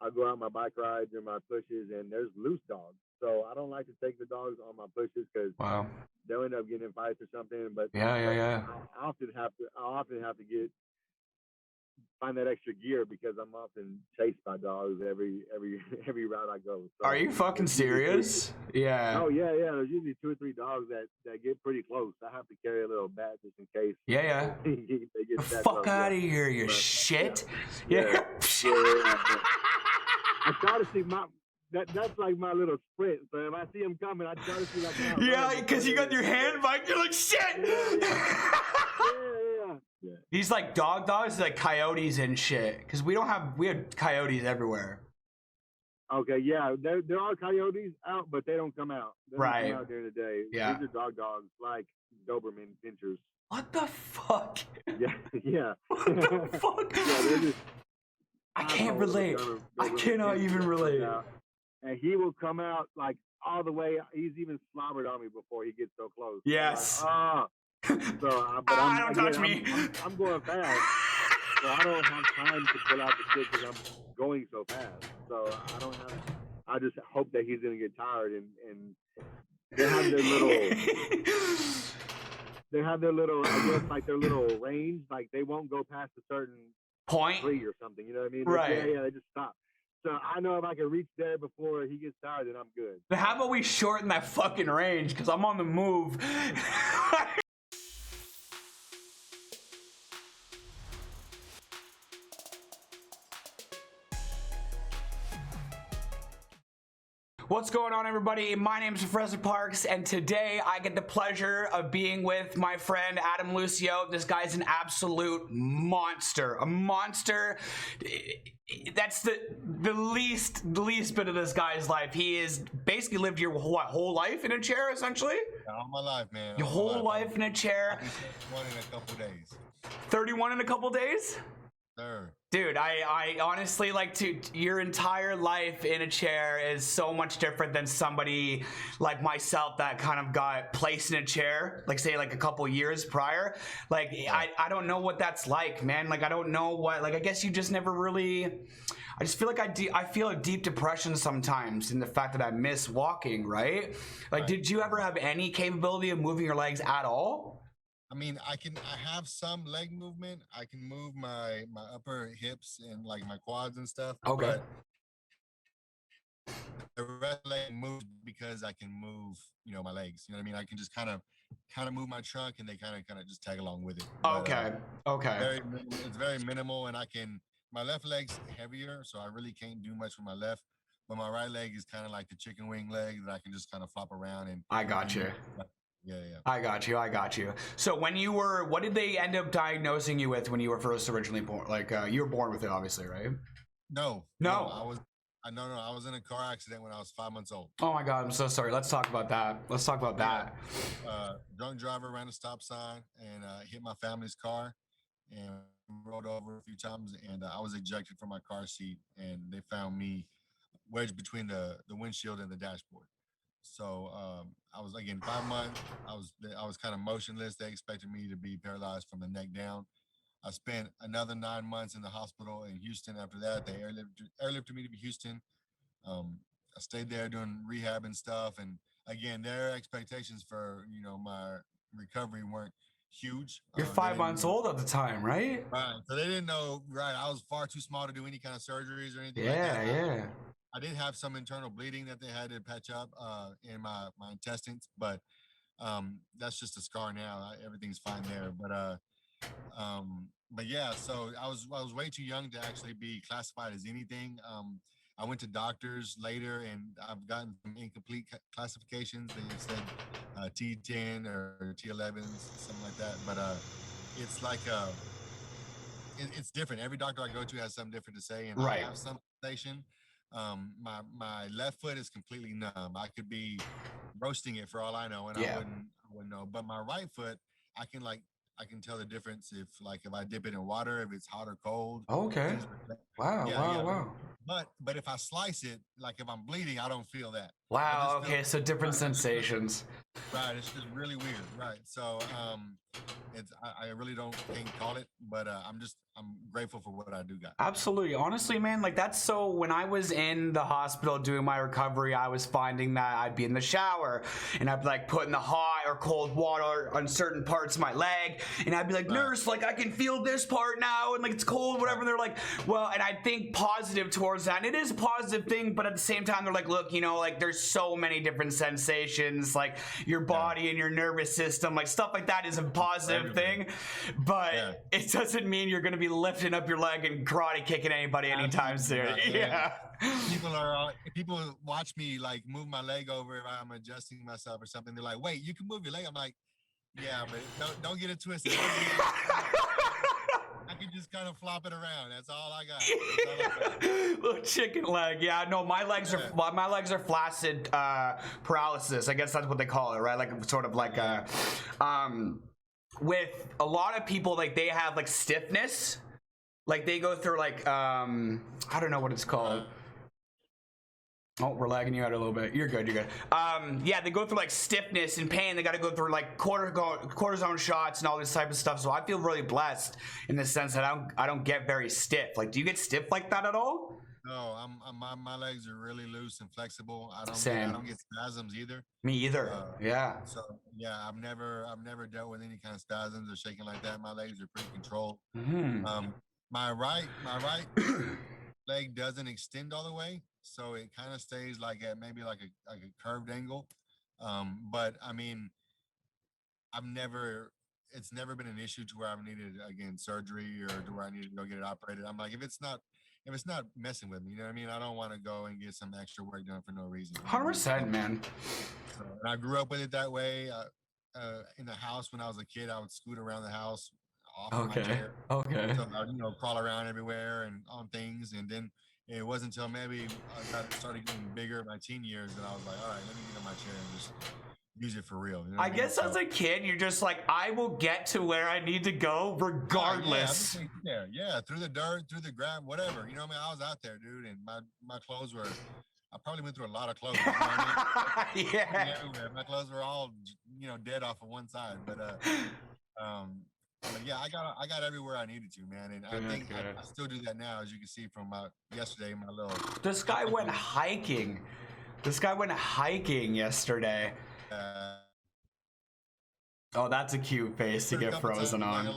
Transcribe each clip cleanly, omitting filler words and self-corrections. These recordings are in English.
I go out my bike rides and my pushes, and there's loose dogs. So I don't like to take the dogs on my pushes because they'll end up getting in fights or something. But I often have to find that extra gear because I'm often chased by dogs every route I go. So are you fucking serious? Yeah. Oh yeah. There's usually 2 or 3 dogs that get pretty close. I have to carry a little bat just in case. Yeah. they get fuck out of here, you shit. Yeah. I try to see that's like my little sprint. So if I see him coming, I try to see like. Yeah, because you got your hand bike. You're like shit. Yeah. These like dogs, like coyotes and shit. Because we have coyotes everywhere. Okay, yeah, there are coyotes out, but they don't come out. They don't come out during the day. Yeah. These are dogs like Doberman pinchers. What the fuck? Yeah. What the fuck? Yeah, I can't relate. I cannot even relate. And he will come out like all the way. He's even slobbered on me before he gets so close. Yes. But don't touch me. I'm going fast. So I don't have time to pull out the stick because I'm going so fast. So I just hope that he's gonna get tired and they have their little I guess like their little range, like they won't go past a certain point tree or something, you know what I mean? Right. Yeah, they just stop. So I know if I can reach there before he gets tired, then I'm good. But how about we shorten that fucking range? Because I'm on the move. What's going on, everybody? My name is Professor Parks, and today I get the pleasure of being with my friend Adam Lucio. This guy's an absolute monster. A monster. That's the least bit of this guy's life. He is basically lived your whole life in a chair, essentially? All my life, man. Your whole life in a chair. 31 in a couple days. 31 in a couple days? Sir. Dude, I honestly your entire life in a chair is so much different than somebody like myself that kind of got placed in a chair, like say like a couple years prior. Like I don't know what that's like, man. Like I don't know what, like I guess you just never really, I just feel like I feel a deep depression sometimes in the fact that I miss walking, right? Like did you ever have any capability of moving your legs at all? I mean, I have some leg movement. I can move my upper hips and like my quads and stuff. Okay. But the rest leg moves because I can move, my legs. You know what I mean? I can just kind of move my trunk and they kind of just tag along with it. Okay. Okay. It's very minimal, and my left leg's heavier, so I really can't do much with my left. But my right leg is kind of like the chicken wing leg that I can just kind of flop around and. I got you. Yeah. I got you. So what did they end up diagnosing you with when you were first originally born? Like you were born with it, obviously, right? No. I was in a car accident when I was 5 months old. Oh my God, I'm so sorry. Let's talk about that. Drunk driver ran a stop sign and hit my family's car and rolled over a few times, and I was ejected from my car seat, and they found me wedged between the windshield and the dashboard. So I was, again, 5 months. I was kind of motionless. They expected me to be paralyzed from the neck down. I spent another 9 months in the hospital in Houston. After that, they airlifted me to Houston. I stayed there doing rehab and stuff. And again, their expectations for my recovery weren't huge. You're 5 months old at the time, right? Right. So they didn't know. Right. I was far too small to do any kind of surgeries or anything like that. Yeah. I did have some internal bleeding that they had to patch up in my intestines, but that's just a scar now. Everything's fine there. But yeah, so I was way too young to actually be classified as anything. I went to doctors later, and I've gotten some incomplete classifications. They said T10 or T11s, something like that. But it's like it's different. Every doctor I go to has something different to say, and I have some sensation. My left foot is completely numb. I could be roasting it for all I know, and I wouldn't know. But my right foot, I can tell the difference if I dip it in water, if it's hot or cold. Okay. Wow. But if I slice it, like if I'm bleeding, I don't feel that. Wow. Okay. So different sensations. Right, it's just really weird. Right, so it's I really can't call it, but I'm grateful for what I do got. Absolutely. Honestly, man, like that's so when I was in the hospital doing my recovery, I was finding that I'd be in the shower and I'd be like putting the hot or cold water on certain parts of my leg. And I'd be like, nurse, like I can feel this part now and like it's cold, whatever. And they're like, well, and I think positive towards that. And it is a positive thing, but at the same time, they're like, look, you know, like there's so many different sensations, like your body and your nervous system, like stuff like that is a positive thing. But it doesn't mean you're going to be lifting up your leg and karate kicking anybody anytime soon. People watch me like move my leg over if I'm adjusting myself or something. They're like, wait, you can move your leg? I'm like, yeah, but don't get it twisted. I can just kind of flop it around. That's all I got. Little chicken leg. Yeah, no, my legs are flaccid paralysis. I guess that's what they call it, right? Like sort of like with a lot of people, like they have like stiffness. Like they go through like I don't know what it's called. Oh, we're lagging you out a little bit. You're good. Yeah, they go through like stiffness and pain. They got to go through like cortisone shots and all this type of stuff. So I feel really blessed in the sense that I don't get very stiff. Like, do you get stiff like that at all? No, my legs are really loose and flexible. I don't get spasms either. Me either. Yeah. So yeah, I've never dealt with any kind of spasms or shaking like that. My legs are pretty controlled. My right leg doesn't extend all the way, so it kind of stays like at maybe like a curved angle. But I mean, it's never been an issue to where I've needed again surgery or to where I need to go get it operated. I'm like, if it's not messing with me, you know what I mean? I don't want to go and get some extra work done for no reason. 100%, man. So, and I grew up with it that way. In the house when I was a kid, I would scoot around the house off my chair. Okay. So I would, crawl around everywhere and on things. And then it wasn't until maybe I started getting bigger in my teen years that I was like, all right, let me get on my chair and just use it for real. You know I guess as a kid, you're just like, I will get to where I need to go regardless. Yeah, through the dirt, through the ground, whatever. You know what I mean? I was out there, dude, and my clothes were, I probably went through a lot of clothes. You know what I mean? Everywhere. My clothes were all, dead off of one side. But yeah, I got everywhere I needed to, man. And I think I still do that now, as you can see from yesterday, my little. This guy went hiking. Yesterday. Oh, that's a cute face to get frozen on.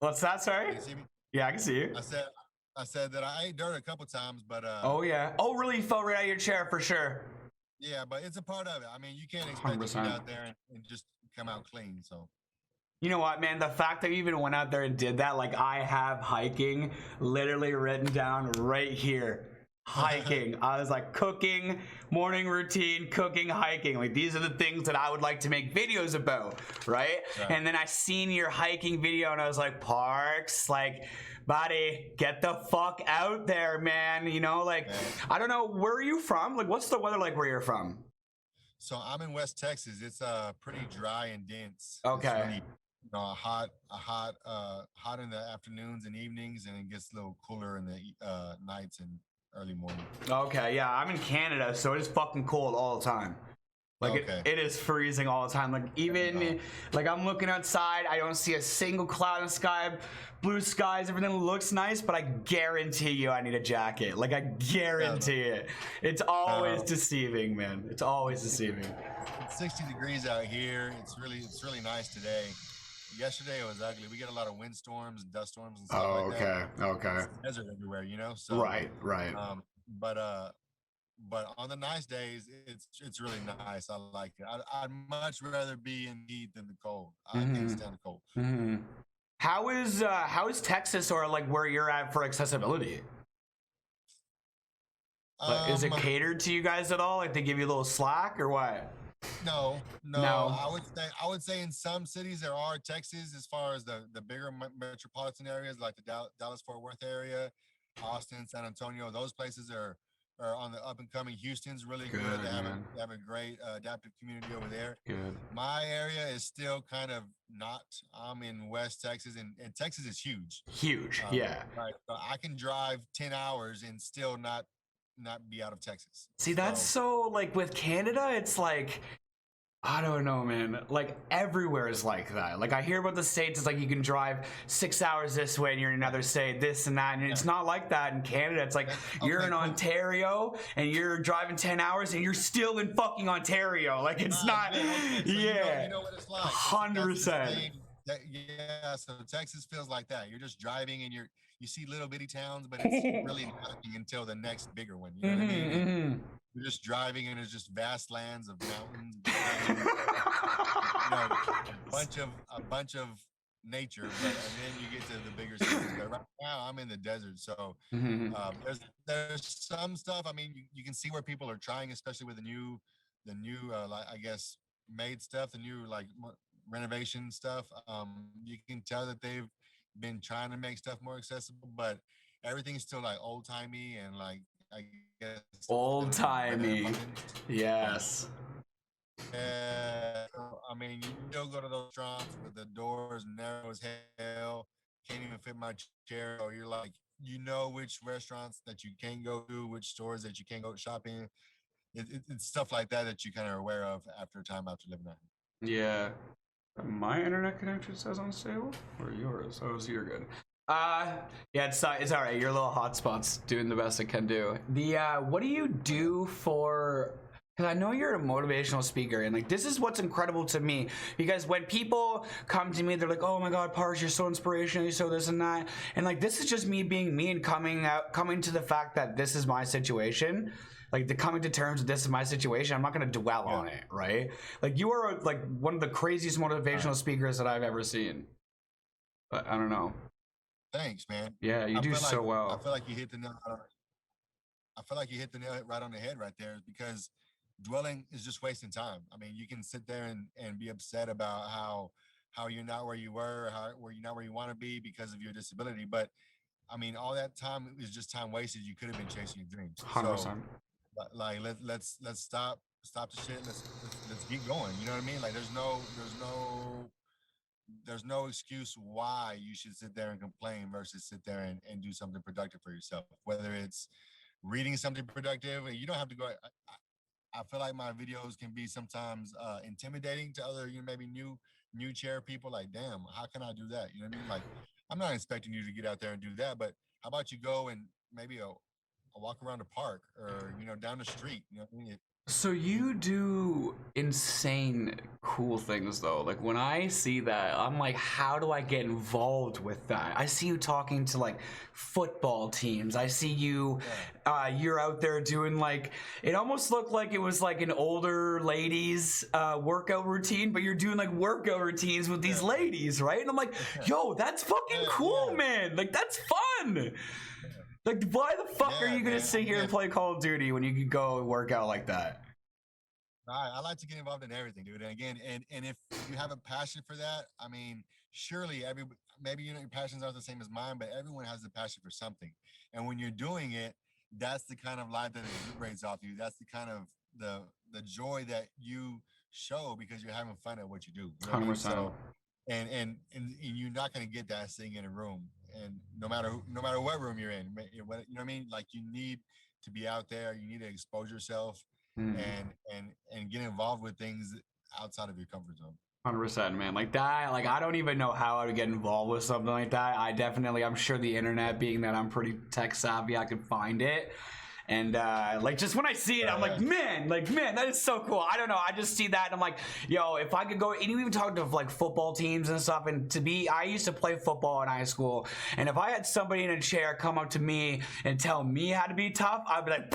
What's that? Sorry? Can you see me? Yeah, I can see you. I said that I ate dirt a couple times, but oh yeah. Oh, really? You fell right out of your chair for sure. Yeah, but it's a part of it. I mean, you can't expect to get out there and just come out clean. So. You know what, man? The fact that you even went out there and did that, like I have hiking literally written down right here. Hiking. I was like cooking, morning routine, cooking, hiking. Like these are the things that I would like to make videos about, right? And then I seen your hiking video and I was like, Parks, like, buddy, get the fuck out there, man. Like, I don't know, where are you from? Like, what's the weather like where you're from? So I'm in West Texas. It's pretty dry and dense. Okay. It's really, hot in the afternoons and evenings, and it gets a little cooler in the nights and early morning. Okay, yeah, I'm in Canada, so it's fucking cold all the time. Like it is freezing all the time. Like even like I'm looking outside, I don't see a single cloud in the sky, blue skies, everything looks nice, but I guarantee you I need a jacket. Like I guarantee it. It's always deceiving, man. It's always deceiving. It's 60 degrees out here. It's really nice today. Yesterday it was ugly. We get a lot of windstorms and dust storms and stuff like that. Okay. It's desert everywhere, So right. But on the nice days, it's really nice. I like it. I'd much rather be in heat than the cold. I can't stand the cold. Mm-hmm. How is Texas or like where you're at for accessibility? Like, is it catered to you guys at all? Like they give you a little slack or what? No. I would say in some cities there are. Texas, as far as the bigger metropolitan areas like the Dallas-Fort Worth area, Austin, San Antonio, those places are on the up and coming. Houston's really good. They have a great adaptive community over there. Good. My area is still kind of not. I'm in West Texas, and Texas is huge. Yeah. Right. So I can drive 10 hours and still not not be out of Texas. See, that's so like with Canada, it's like, I don't know, man. Like everywhere is like that. Like I hear about the States, it's like you can drive 6 hours this way and you're in another state, this and that. And it's not like that in Canada. It's like you're in Ontario and you're driving 10 hours and you're still in fucking Ontario. Like it's not, you know what it's like. 100%. Yeah, so Texas feels like that. You're just driving and you see little bitty towns, but it's really nothing until the next bigger one. You know what I mean? You're just driving and it's just vast lands of mountains, a bunch of nature, and then you get to the bigger cities. But right now, I'm in the desert, so there's some stuff. I mean, you can see where people are trying, especially with the new like I guess made stuff, the new like renovation stuff. You can tell that they've been trying to make stuff more accessible, but everything's still like old timey and like I guess old timey. Yes. Yeah. I mean, you still go to those restaurants with the doors narrow as hell, can't even fit my chair, or you're like, you know which restaurants that you can't go to, which stores that you can't go shop in. It's stuff like that you kind of are aware of after a time after living there. Yeah. My internet connection says unstable, or yours? Oh, so you're good. Yeah, it's all right. Your little hotspot's doing the best it can do. The what do you do for? Because I know you're a motivational speaker, and like this is what's incredible to me. Because when people come to me, they're like, "Oh my God, Parsh, you're so inspirational, you're so this and that," and like this is just me being me and coming to the fact that this is my situation. Like the coming to terms with this is my situation. I'm not going to dwell on it, right? Like you are like one of the craziest motivational speakers that I've ever seen. But I don't know. Thanks, man. Yeah, you do so well. I feel like you hit the nail. I feel like you hit the nail right on the head right there, because dwelling is just wasting time. I mean, you can sit there and be upset about how you're not where you were, where you're not where you want to be because of your disability. But I mean, all that time is just time wasted. You could have been chasing your dreams. 100%. So, like let's stop the shit. Let's keep going. You know what I mean? Like there's no excuse why you should sit there and complain versus sit there and do something productive for yourself. Whether it's reading something productive, you don't have to go. I feel like my videos can be sometimes intimidating to other, maybe new chair people. Like, damn, how can I do that? You know what I mean? Like, I'm not expecting you to get out there and do that, but how about you go and maybe a walk around the park or down the street? You know what I mean? So you do insane cool things though. Like when I see that, I'm like, how do I get involved with that? I see you talking to like football teams. I see you, you're out there doing like, it almost looked like it was like an older ladies workout routine, but you're doing like workout routines with these ladies, right? And I'm like, yo, that's fucking cool, man. Like that's fun. Like, why the fuck are you gonna sit here and play Call of Duty when you can go work out like that? I like to get involved in everything, dude. And again, and if you have a passion for that, I mean, surely maybe your passions aren't the same as mine, but everyone has a passion for something. And when you're doing it, that's the kind of life that it liberates off you. That's the kind of the joy that you show because you're having fun at what you do. 100%. So, and you're not gonna get that sitting in a room. And no matter what room you're in, you know what I mean? Like you need to be out there. You need to expose yourself and get involved with things outside of your comfort zone. 100%, man. Like that, like I don't even know how I would get involved with something like that. I'm sure the internet, being that I'm pretty tech savvy, I could find it. And like just when I see it, I'm like, man, that is so cool. I don't know. I just see that and I'm like, yo, if I could go, and you even talk to like football teams and stuff. And I used to play football in high school. And if I had somebody in a chair come up to me and tell me how to be tough, I'd be like,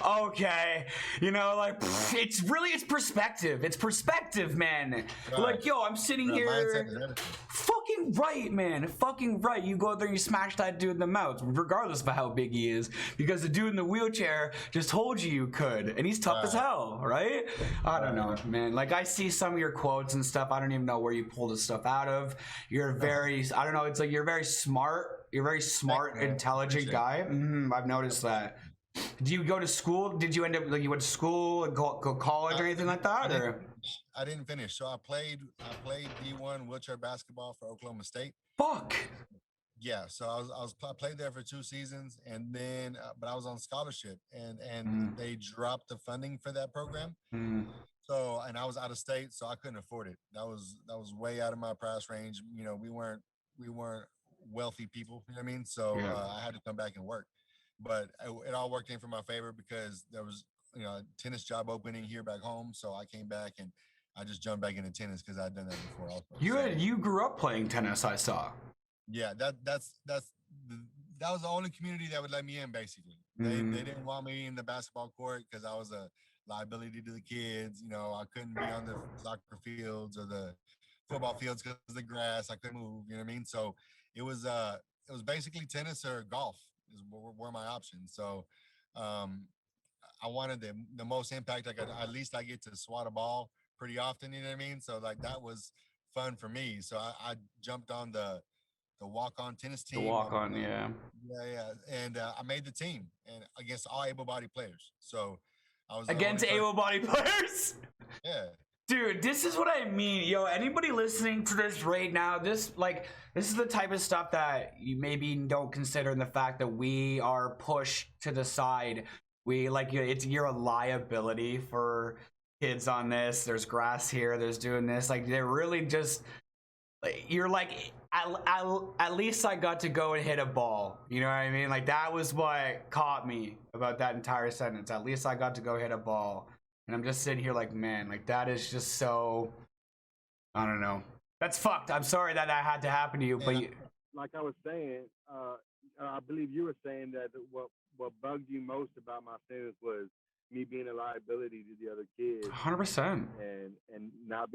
okay, like it's perspective. It's perspective, man. Right. Like, yo, I'm sitting here. Fucking right, man. Fucking right. You go there and you smash that dude in the mouth, regardless of how big he is, because the dude in the wheelchair just told you could, and he's tough as hell, right? I don't know, man. Like I see some of your quotes and stuff. I don't even know where you pull this stuff out of. You're I don't know. It's like you're very smart. You're a very smart, intelligent guy. I've noticed that. Do you go to school? Did you end up like you went to school and go college or anything like that? I didn't finish. So I played D1 wheelchair basketball for Oklahoma State. Fuck. Yeah, so I played there for 2 seasons, and then but I was on scholarship, and they dropped the funding for that program. So, and I was out of state, so I couldn't afford it. That was way out of my price range. You know, we weren't wealthy people. You know what I mean? So I had to come back and work, but it all worked in for my favor because there was a tennis job opening here back home. So I came back and I just jumped back into tennis because I'd done that before. Also, you grew up playing tennis, I saw. Yeah, that was the only community that would let me in. Basically, they didn't want me in the basketball court because I was a liability to the kids. You know, I couldn't be on the soccer fields or the football fields because of the grass. I couldn't move. You know what I mean? So it was basically tennis or golf were my options. So um, I wanted the most impact I could. At least I get to swat a ball pretty often. You know what I mean? So like that was fun for me. So I jumped on the walk-on tennis team. The walk-on, yeah. Yeah. And I made the team and against all able-bodied players. So I was against able-bodied players. Yeah. Dude, this is what I mean. Yo, anybody listening to this right now, this is the type of stuff that you maybe don't consider in the fact that we are pushed to the side. You're a liability for kids on this. There's grass here, there's doing this. Like, they're really just, you're like, at least I got to go and hit a ball. You know what I mean? Like, that was what caught me about that entire sentence. At least I got to go hit a ball. And I'm just sitting here like, man, like, that is just so, I don't know. That's fucked. I'm sorry that had to happen to you, but like I was saying, I believe you were saying that what bugged you most about my sentence was me being a liability to the other kids. 100%. And not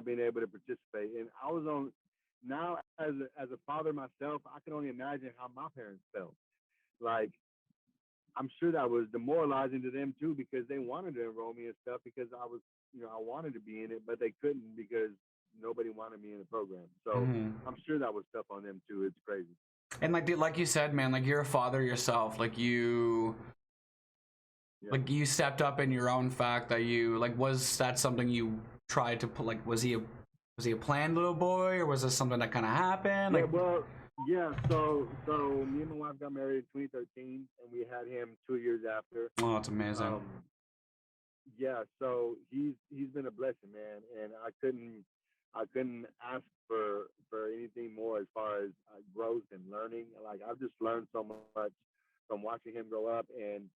being able to participate. And I was on, now as a father myself, I can only imagine how my parents felt. Like, I'm sure that was demoralizing to them too, because they wanted to enroll me and stuff because I was, I wanted to be in it, but they couldn't because nobody wanted me in the program. So I'm sure that was tough on them too. It's crazy. And like you said, man, like, you're a father yourself. Like, you stepped up in your own fact that you, like, was that something you tried to put, like, was he a planned little boy, or was this something that kind of happened? Like, so me and my wife got married in 2013, and we had him 2 years after. Oh, that's amazing. So he's been a blessing, man, and I couldn't ask for anything more as far as growth and learning. Like, I've just learned so much from watching him grow up, and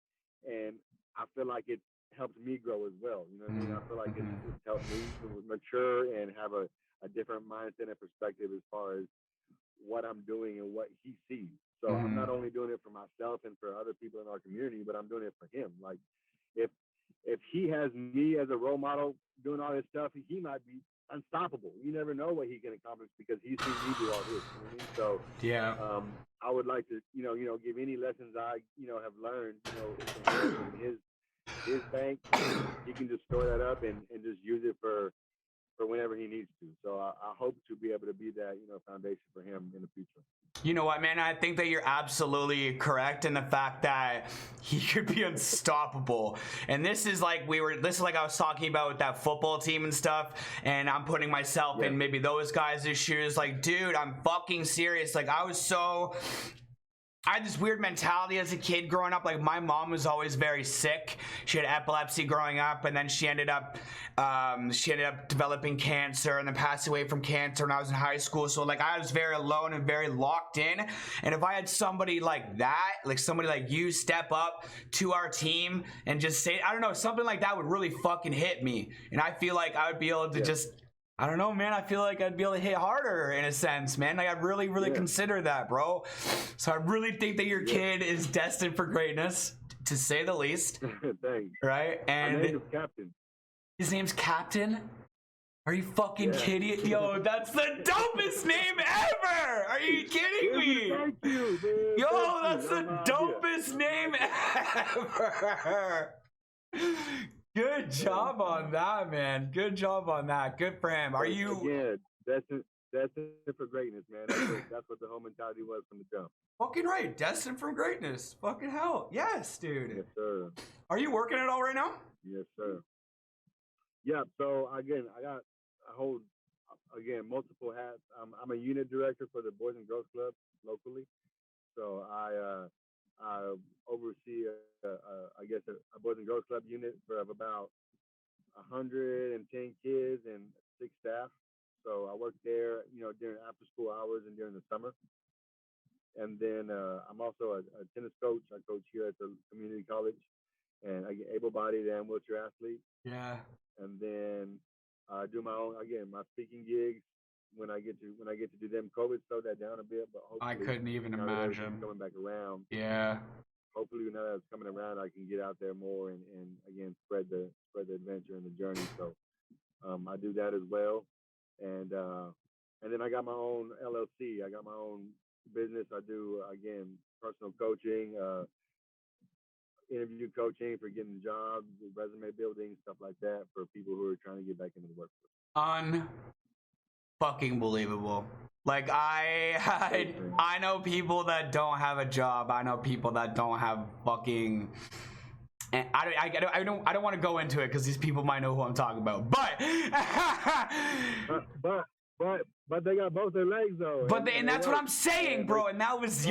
I feel like it helped me grow as well. You know what I mean? I feel like it's helped me to mature and have a different mindset and perspective as far as what I'm doing and what he sees. So I'm not only doing it for myself and for other people in our community, but I'm doing it for him. Like, if he has me as a role model doing all this stuff, he might be unstoppable. You never know what he can accomplish because he's seen me do all this. You know what I mean? So I would like to, give any lessons I, have learned, in his bank. He can just store that up and just use it for whenever he needs to. So I hope to be able to be that, foundation for him in the future. You know what, man? I think that you're absolutely correct in the fact that he could be unstoppable. And this is like I was talking about with that football team and stuff. And I'm putting myself in maybe those guys' shoes. Like, dude, I'm fucking serious. Like, I had this weird mentality as a kid growing up. Like, my mom was always very sick. She had epilepsy growing up, and then she ended up developing cancer and then passed away from cancer when I was in high school. So, like, I was very alone and very locked in. And if I had somebody like that, like somebody like you, step up to our team and just say, I don't know, something like that would really fucking hit me. And I feel like I would be able to just, I don't know, man. I feel like I'd be able to hit harder in a sense, man. Like, I'd really, really consider that, bro. So I really think that your kid is destined for greatness, to say the least. Thanks. Right? And my name is Captain. His name's Captain? Are you fucking kidding? Yo, that's the dopest name ever! Are you kidding me? Thank you, man. Yo, that's the dopest name ever! Good job on that, man. Good job on that. Good for him. Are you? Again, that's it for greatness, man. That's what the whole mentality was from the jump. Fucking right. Destined for greatness. Fucking hell. Yes, dude. Yes, sir. Are you working at all right now? Yes, sir. Yeah. So again, I hold again, multiple hats. I'm a unit director for the Boys and Girls Club locally. So I oversee, I guess, a Boys and Girls Club unit of about 110 kids and 6 staff. So I work there, during after school hours and during the summer. And then I'm also a tennis coach. I coach here at the community college, and I get able-bodied and wheelchair athlete. Yeah. And then I do my own, again, my speaking gigs when I get to do them. COVID slowed that down a bit, but hopefully I couldn't even imagine coming back around. Yeah. Hopefully now that it's coming around, I can get out there more and again spread the adventure and the journey. So I do that as well, and then I got my own LLC. I got my own business. I do, again, personal coaching, interview coaching for getting jobs, resume building, stuff like that for people who are trying to get back into the workforce. Fucking believable. Like I know people that don't have a job. I know people that don't have fucking. And I don't want to go into it because these people might know who I'm talking about. But they got both their legs though. And that's what I'm saying, bro. And that was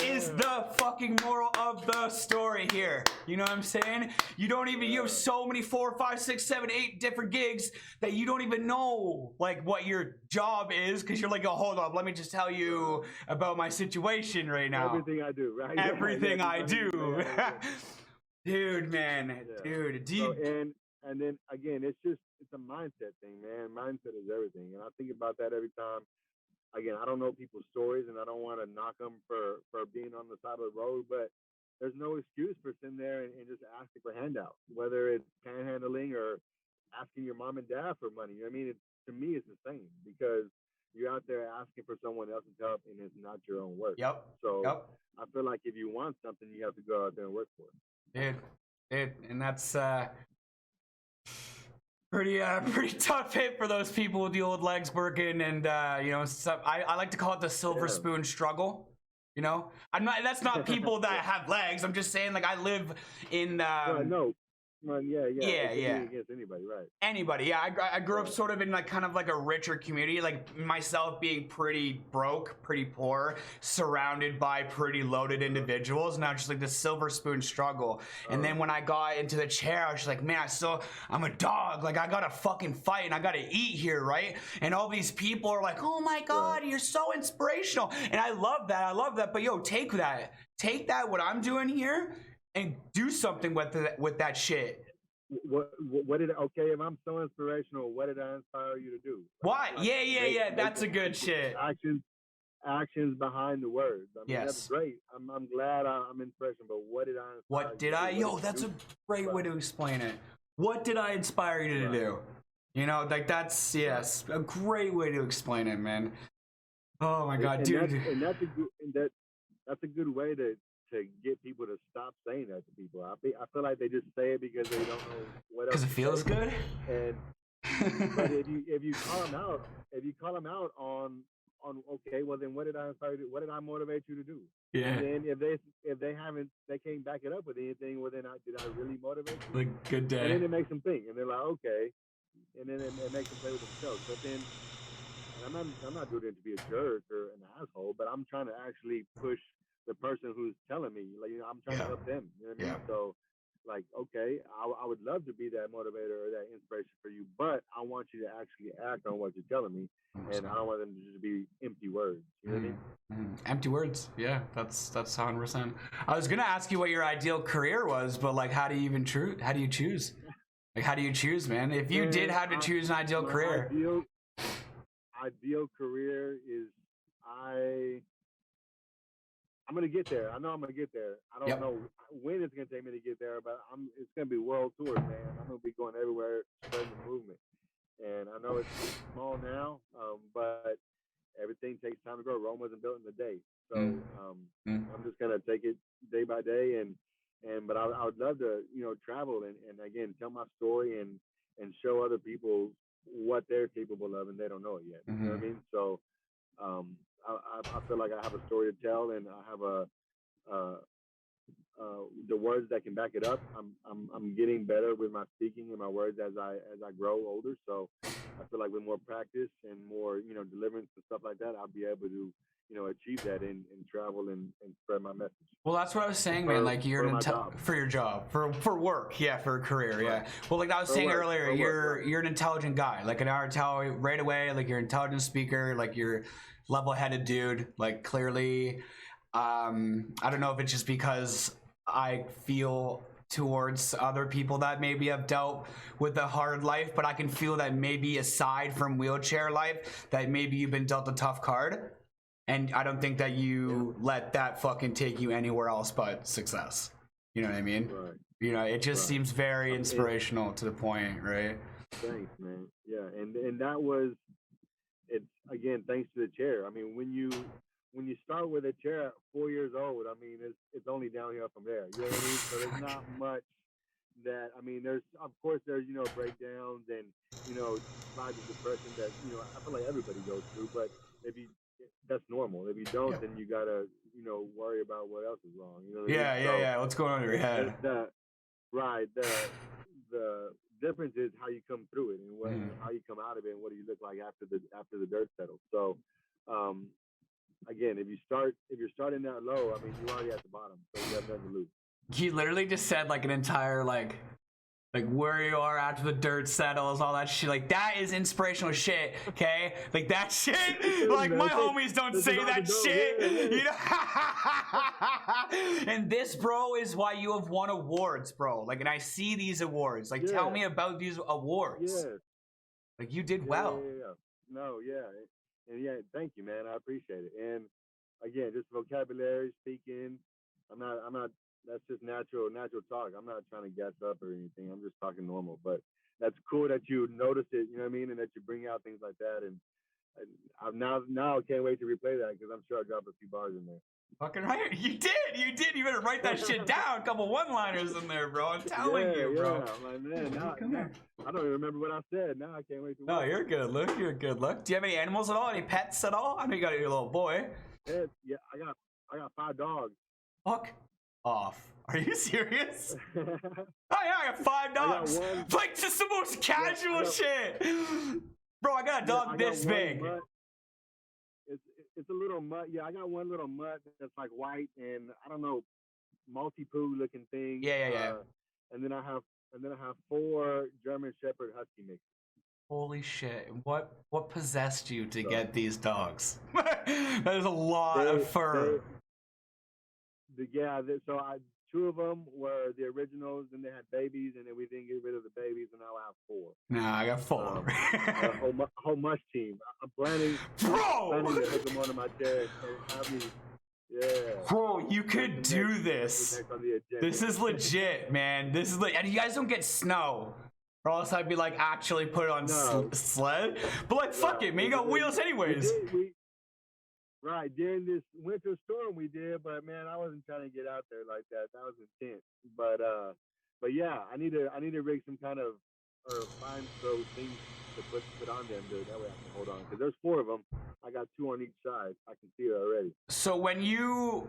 is the fucking moral of the story here. You know what I'm saying? You don't even you have so many 4, 5, 6, 7, 8 different gigs that you don't even know like what your job is because you're like, oh, hold up, let me just tell you about my situation right now. Everything I do, right? Everything I do. Dude, man. Dude, do you... And then again, it's a mindset thing, man. Mindset is everything. And I think about that every time. Again, I don't know people's stories and I don't want to knock them for being on the side of the road, but there's no excuse for sitting there and just asking for handouts, whether it's panhandling or asking your mom and dad for money. I mean, to me, it's the same because you're out there asking for someone else's help and it's not your own work. So I feel like if you want something, you have to go out there and work for it. Dude, and that's pretty tough hit for those people with the old legs working, and I like to call it the silver spoon struggle. You know, that's not people that have legs. I'm just saying, like, I live in against anybody, right? Anybody, yeah. I grew up sort of in like kind of like a richer community, like myself being pretty broke, pretty poor, surrounded by pretty loaded individuals. Now just like the silver spoon struggle. And then when I got into the chair, I was just like, man, I'm a dog. Like I gotta fucking fight and I gotta eat here, right? And all these people are like, oh my God, you're so inspirational. And I love that. But yo, take that, what I'm doing here, and do something with that shit. What did if I'm so inspirational, what did I inspire you to do? What? Yeah. That's a good shit. Actions behind the words. I mean, that's great. I'm glad I'm inspirational, but what did I? What did I? Yo, that's a great way to explain it. What did I inspire you to do? You know, like that's a great way to explain it, man. Oh my God, dude. That's a good way to get people to stop saying that to people. I feel like they just say it because they don't know what else. Because it feels good. And but if you call them out on okay, well then what did I inspire you to do? What did I motivate you to do? Yeah. And then if they can't back it up with anything, well then did I really motivate you? Like good day. And then it makes them think, and they're like, okay, and then it makes them play with themselves. But then I'm not doing it to be a jerk or an asshole, but I'm trying to actually push the person who's telling me, like, I'm trying to help them. You know what I mean? So, like, okay, I would love to be that motivator or that inspiration for you, but I want you to actually act on what you're telling me, and I don't want them to just be empty words. You know what I mean? Empty words. Yeah, that's 100%. I was gonna ask you what your ideal career was, but like, how do you even choose? How do you choose? Like, how do you choose, man? If you did have to choose an ideal career. Ideal career is I'm gonna get there. I know I'm gonna get there. I don't know when it's gonna take me to get there, but it's gonna be world tours, man. I'm gonna be going everywhere, spreading the movement. And I know it's small now, but everything takes time to grow. Rome wasn't built in a day, so I'm just gonna take it day by day. But I would love to, travel and again tell my story and show other people what they're capable of, and they don't know it yet. You know what I mean? So I feel like I have a story to tell, and I have the words that can back it up. I'm getting better with my speaking and my words as I grow older. So feel like with more practice and more, deliverance and stuff like that, I'll be able to, achieve that and travel and spread my message. Well, that's what I was saying, man. Like you're for your job, for work, yeah, for a career, yeah. Right. Well, like I was saying earlier, you're an intelligent guy. Like an hour tell right away, like you're an intelligent speaker, like you're level-headed dude. Like clearly, I don't know if it's just because I feel towards other people that maybe have dealt with a hard life, but I can feel that maybe aside from wheelchair life, that maybe you've been dealt a tough card. And I don't think that you let that fucking take you anywhere else but success. You know what I mean? Right. It just seems very inspirational to the point, right? Thanks, man. Yeah, and that was, it's again, thanks to the chair. I mean, when you start with a chair at 4 years old, I mean, it's only downhill from there. You know what I mean? So there's not much that, I mean, there's breakdowns and, slides of depression that, I feel like everybody goes through, but maybe that's normal. If you don't, then you gotta, worry about what else is wrong. You know what I mean? Yeah. What's going on in your head? Right. The difference is how you come through it and how you come out of it and what do you look like after the dirt settles. So, again, if you're starting that low, I mean, you're already at the bottom, so you have nothing to lose. He literally just said like an entire like where you are after the dirt settles, all that shit. Like that is inspirational shit, okay? Like that shit. Like my homies don't say that shit. You know? And this, bro, is why you have won awards, bro. Like, and I see these awards. Like, tell me about these awards. Yeah. Like you did well. No, and thank you, man. I appreciate it. And again, just vocabulary, speaking. I'm not. That's just natural talk. I'm not trying to gas up or anything. I'm just talking normal. But that's cool that you notice it, you know what I mean, and that you bring out things like that. And I'm now I can't wait to replay that because I'm sure I dropped a few bars in there. Fucking right, you did. You better write that shit down. A couple one-liners in there, bro. I'm telling you, bro. I'm like, man, now, I don't even remember what I said. Now I can't wait to. No, you're good. Look, you're good. Look, do you have any animals at all? Any pets at all? I know you got your little boy. Pets, yeah, I got 5 dogs. Fuck off. Are you serious? Oh yeah, I got 5 dogs. Like just the most casual shit. Bro, I got a dog this big. It's a little mutt. Yeah, I got one little mutt that's like white and I don't know, multi-poo looking thing. Yeah. And then I have 4 German Shepherd Husky mixes. Holy shit! What possessed you to get these dogs? That is a lot of fur. So 2 of them were the originals, and they had babies, and then we didn't get rid of the babies, and now I have 4. Nah, I got 4. A whole mush team. I'm planning to hook them onto my chair and have me. Yeah. Bro, you could do this. This is legit, man. This is and you guys don't get snow. Or else I'd be like, actually put it on sled. But like, fuck it, man. You got wheels anyways. Right, during this winter storm we did, but man, I wasn't trying to get out there like that. That was intense. But yeah, I need to rig some kind of find those things to put on them, dude. That way I can hold on. Because there's 4 of them. I got 2 on each side. I can see it already. So when you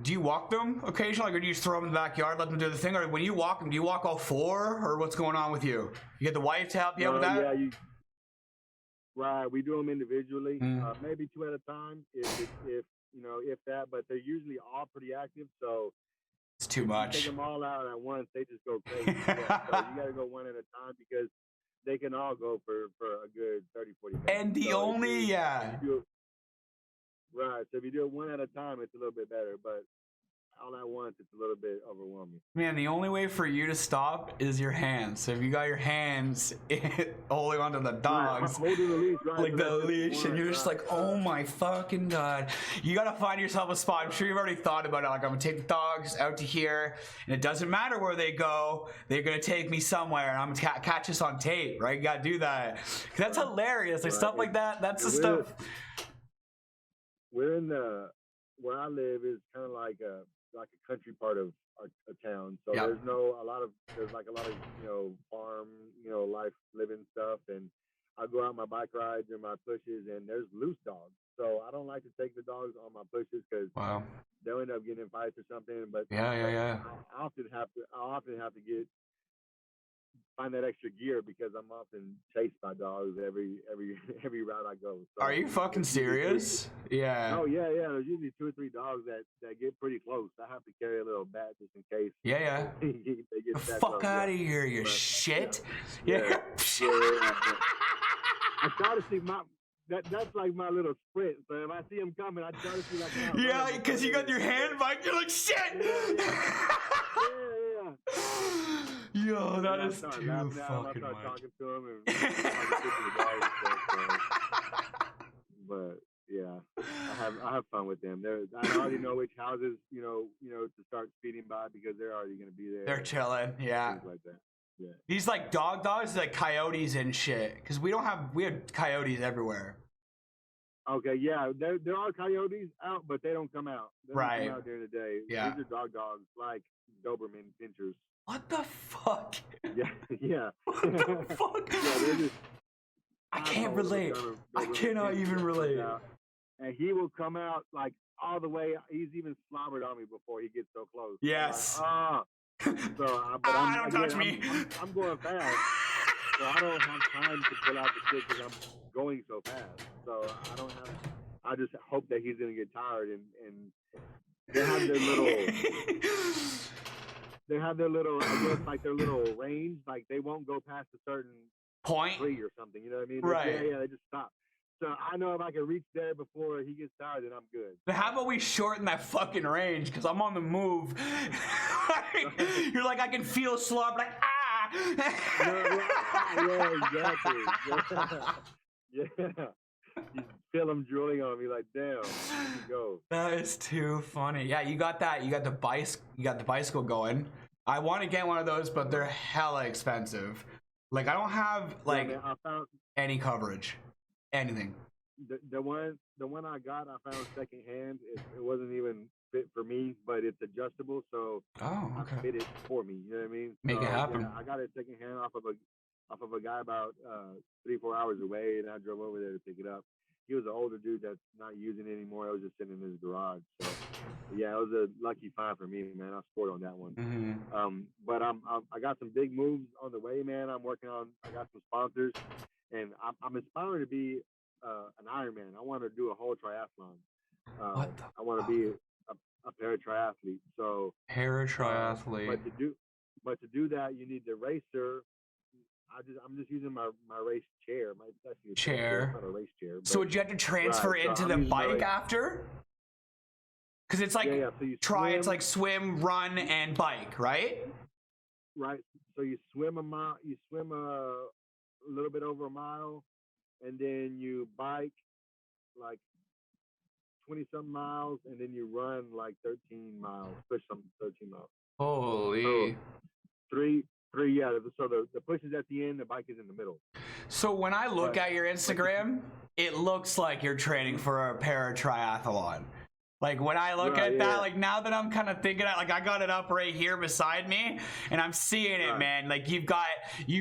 do you walk them occasionally, like, or do you just throw them in the backyard, let them do the thing, or when you walk them, do you walk all 4, or what's going on with you? You get the wife to help you out with that? Yeah, right, we do them individually, maybe 2 at a time, if that. But they're usually all pretty active, so it's too much. Take them all out at once, they just go crazy. So you gotta go one at a time because they can all go for a good 30-40 minutes. And the only right, so if you do it one at a time, it's a little bit better, but all at once, it's a little bit overwhelming. Man, the only way for you to stop is your hands. So if you got your hands holding onto the dogs, holding the leash, right? Like the leash, and you're just like, oh my fucking god. You gotta find yourself a spot. I'm sure you've already thought about it. Like, I'm gonna take the dogs out to here, and it doesn't matter where they go. They're gonna take me somewhere, and I'm gonna catch us on tape, right? You gotta do that. 'Cause that's hilarious. Like, stuff like that. That's the stuff. We're in where I live is kind of like a country part of a town, so there's a lot of farm, life living stuff, and I go out my bike rides and my pushes, and there's loose dogs, so I don't like to take the dogs on my pushes because they'll end up getting in fights or something. But I often have to get find that extra gear because I'm often chased by dogs every route I go. So are you fucking serious? Yeah. Oh yeah. There's usually 2 or 3 dogs that get pretty close. I have to carry a little bat just in case. Yeah. they get that fuck close, out of here, you shit. Yeah. I try to see that's like my little sprint. So if I see him coming, I try to see like. Yeah, because you got your hand bike. You're like shit. Yeah. Yo, that is too fucking much. Talking to him and but yeah, I have fun with them. I already know which houses to start speeding by because they're already gonna be there. They're chilling, yeah. Things like that. Yeah. These like dogs, like coyotes and shit. Because we have coyotes everywhere. Okay, yeah, there are coyotes out, but they don't come out. They don't come out during the day. Yeah. These are dogs like Doberman pinchers. What the fuck? Yeah. What the fuck? Yeah, I can't relate. I cannot even relate. And he will come out like all the way. He's even slobbered on me before he gets so close. Yes. Don't touch me. I'm going fast. So I don't have time to pull out the stick because I'm going so fast. So I just hope that he's gonna get tired and they have their little I guess like their little range, like they won't go past a certain point tree or something, you know what I mean? Right. Yeah, they just stop. So I know if I can reach there before he gets tired, then I'm good. But how about we shorten that fucking range? Because I'm on the move. You're like, I can feel slob, like, Yeah, exactly. Yeah. You feel him drooling on me like, damn, here you go. That is too funny. Yeah, you got that. You got the bicycle going. I want to get one of those, but they're hella expensive. Like, I don't have any coverage. Anything. The one I got, I found secondhand. It wasn't even fit for me, but it's adjustable, so I fit it for me. You know what I mean? Make it happen. Yeah, I got it secondhand off of a guy about 3-4 hours away, and I drove over there to pick it up. He was an older dude that's not using it anymore. I was just sitting in his garage. So yeah, it was a lucky find for me, man. I scored on that one. Mm-hmm. But I got some big moves on the way, man. I got some sponsors. And I'm inspired to be an Ironman. I want to do a whole triathlon. I want to be a para-triathlete. So para-triathlete. But to do that, you need the racer. I'm just using my race chair. Chair. Not a race chair. So would you have to transfer into the bike after? Because it's like it's like swim, run, and bike, right? Right. So you swim a mile. You swim a little bit over a mile, and then you bike like 20-some miles, and then you run like 13 miles, push some 13 miles. Holy. So three, yeah. So the push is at the end, the bike is in the middle. So when I look at your Instagram, it looks like you're training for a para-triathlon. Like when I look at that, like now that I'm kind of thinking, like I got it up right here beside me and I'm seeing it, man. Like you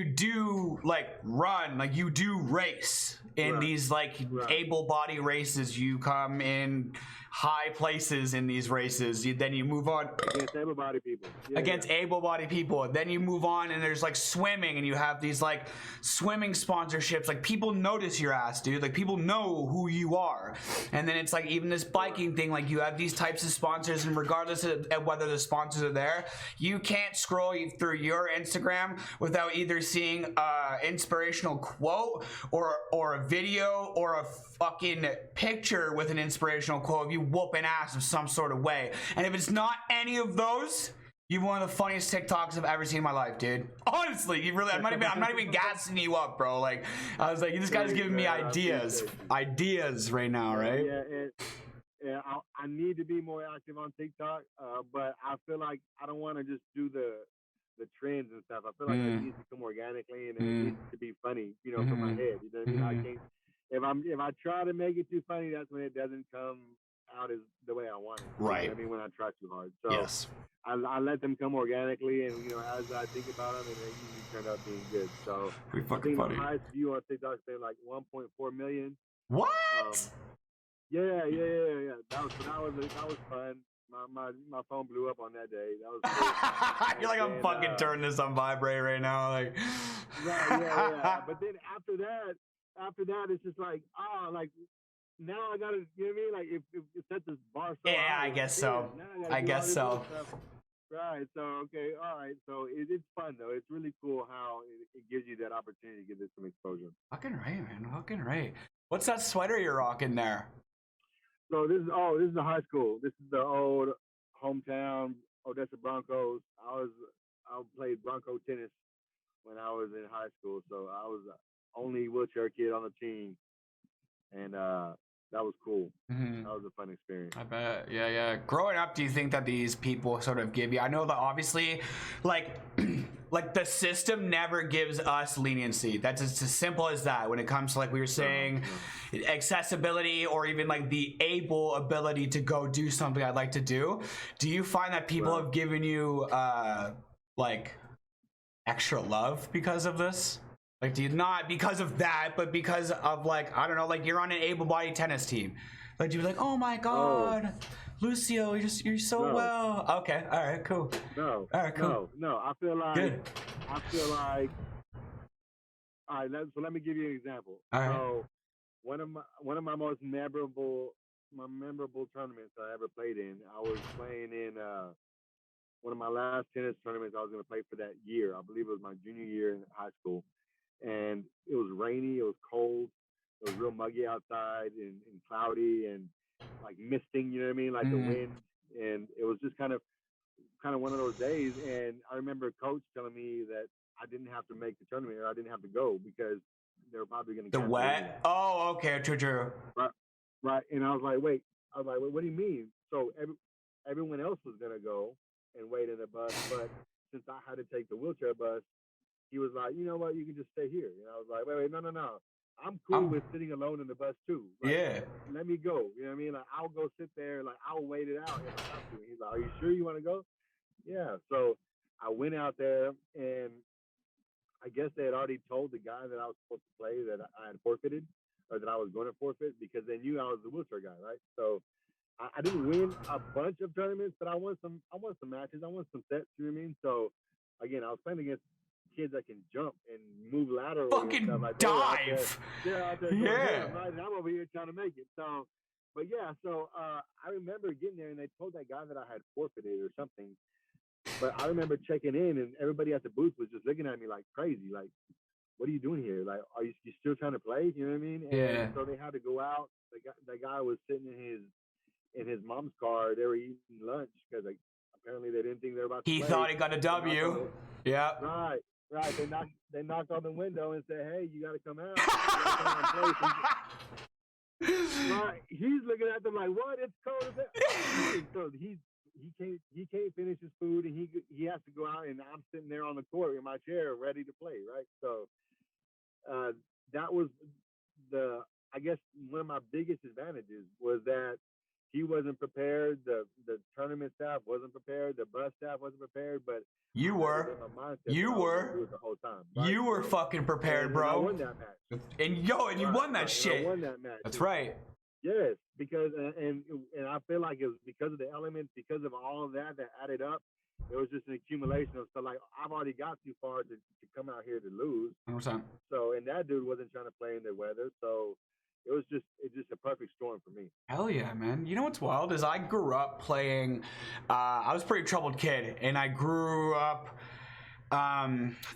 do like run, like you do race in these like able body races. You come in high places in these races. Then you move on against able-bodied people. Able-bodied people. Then you move on and there's like swimming and you have these like swimming sponsorships. Like people notice your ass, dude. Like people know who you are. And then it's like even this biking thing, like you have these types of sponsors, and regardless of whether the sponsors are there, you can't scroll through your Instagram without either seeing an inspirational quote or a video or a fucking picture with an inspirational quote of you whooping ass of some sort of way. And if it's not any of those, you're one of the funniest TikToks I've ever seen in my life, dude. Honestly, you really. I'm not even gassing you up, bro. Like I was like, this guy's giving me ideas right now, right? Yeah, I need to be more active on TikTok, but I feel like I don't want to just do the trends and stuff. I feel like it needs to come organically and it needs to be funny, from my head. You know what I mean? I can't. If I try to make it too funny, that's when it doesn't come out as the way I want it. Right. You know what I mean, when I try too hard. So yes. I let them come organically, and as I think about them, and they usually turn out being good. So pretty fucking funny. The highest view on TikTok has been like 1.4 million. What? Yeah. That was fun. my phone blew up on that day. That was cool. You're like, I'm fucking turning this on vibrate right now, like. Right, yeah. But then after that, it's just like, like now I gotta, you know what I mean? Like if set this bar so high, I guess so. I guess so. Right. So okay. All right. So it's fun though. It's really cool how it gives you that opportunity to give this some exposure. Fucking right, man. Fucking right. What's that sweater you're rocking there? So this is the high school. This is the old hometown Odessa Broncos. I played Bronco tennis when I was in high school. So I was the only wheelchair kid on the team, and that was cool. Mm-hmm. That was a fun experience. I bet. Yeah. Growing up, do you think that these people sort of give you? I know that obviously, like, like the system never gives us leniency. That's as simple as that. When it comes to, like we were saying, accessibility or even like the able ability to go do something I'd like to do. Do you find that people have given you like extra love because of this? Like, do you not because of that, but because of, like, I don't know, like you're on an able-bodied tennis team. Like, do you be like, oh my God, Lucio, you're so well. Okay, all right, cool. No, all right, cool. No. I feel like, good. All right. So let me give you an example. All right. So one of my most memorable tournaments I ever played in, I was playing in one of my last tennis tournaments I was going to play for that year. I believe it was my junior year in high school. And it was rainy, it was cold, it was real muggy outside and cloudy and like misting, you know what I mean? Like the wind. And it was just kind of one of those days. And I remember coach telling me that I didn't have to make the tournament or I didn't have to go because they were probably going to the wet. Oh, okay, true. Right. And I was like, wait, what do you mean? So everyone else was going to go and wait in the bus, but since I had to take the wheelchair bus, he was like, you know what, you can just stay here. And I was like, wait, no. I'm cool with sitting alone in the bus too. Like, yeah. Let me go. You know what I mean? Like, I'll go sit there. Like, I'll wait it out if I have to. And he's like, are you sure you want to go? Yeah. So I went out there, and I guess they had already told the guy that I was supposed to play that I had forfeited, or that I was going to forfeit, because they knew I was the wheelchair guy, right? So I didn't win a bunch of tournaments, but I won some matches. I won some sets. You know what I mean? So again, I was playing against kids that can jump and move laterally. Fucking and stuff like dive. Yeah. Right? And I'm over here trying to make it. So, but yeah, so I remember getting there and they told that guy that I had forfeited or something. But I remember checking in and everybody at the booth was just looking at me like crazy. Like, what are you doing here? Like, are you still trying to play? You know what I mean? And so they had to go out. The guy was sitting in his mom's car. They were eating lunch because like apparently they didn't think they were about to play. He thought he got a W. Yeah. Right. They knocked on the window and said, "Hey, you got to come out." Right. He's looking at them like, "What? It's cold as hell." So he can't finish his food and he has to go out, and I'm sitting there on the court in my chair ready to play. Right. So that was I guess one of my biggest advantages was that he wasn't prepared. The tournament staff wasn't prepared. The bus staff wasn't prepared. But you were the whole time, right? You were fucking prepared, bro. I won that match. And you won that shit. I won that match. That's right. Yes, because and I feel like it was because of the elements, because of all of that added up. It was just an accumulation of stuff. Like, I've already got too far to come out here to lose. 100%. So, and that dude wasn't trying to play in the weather. So it's just a perfect storm for me. Hell yeah, man. You know what's wild is I grew up playing, I was a pretty troubled kid, and I grew up,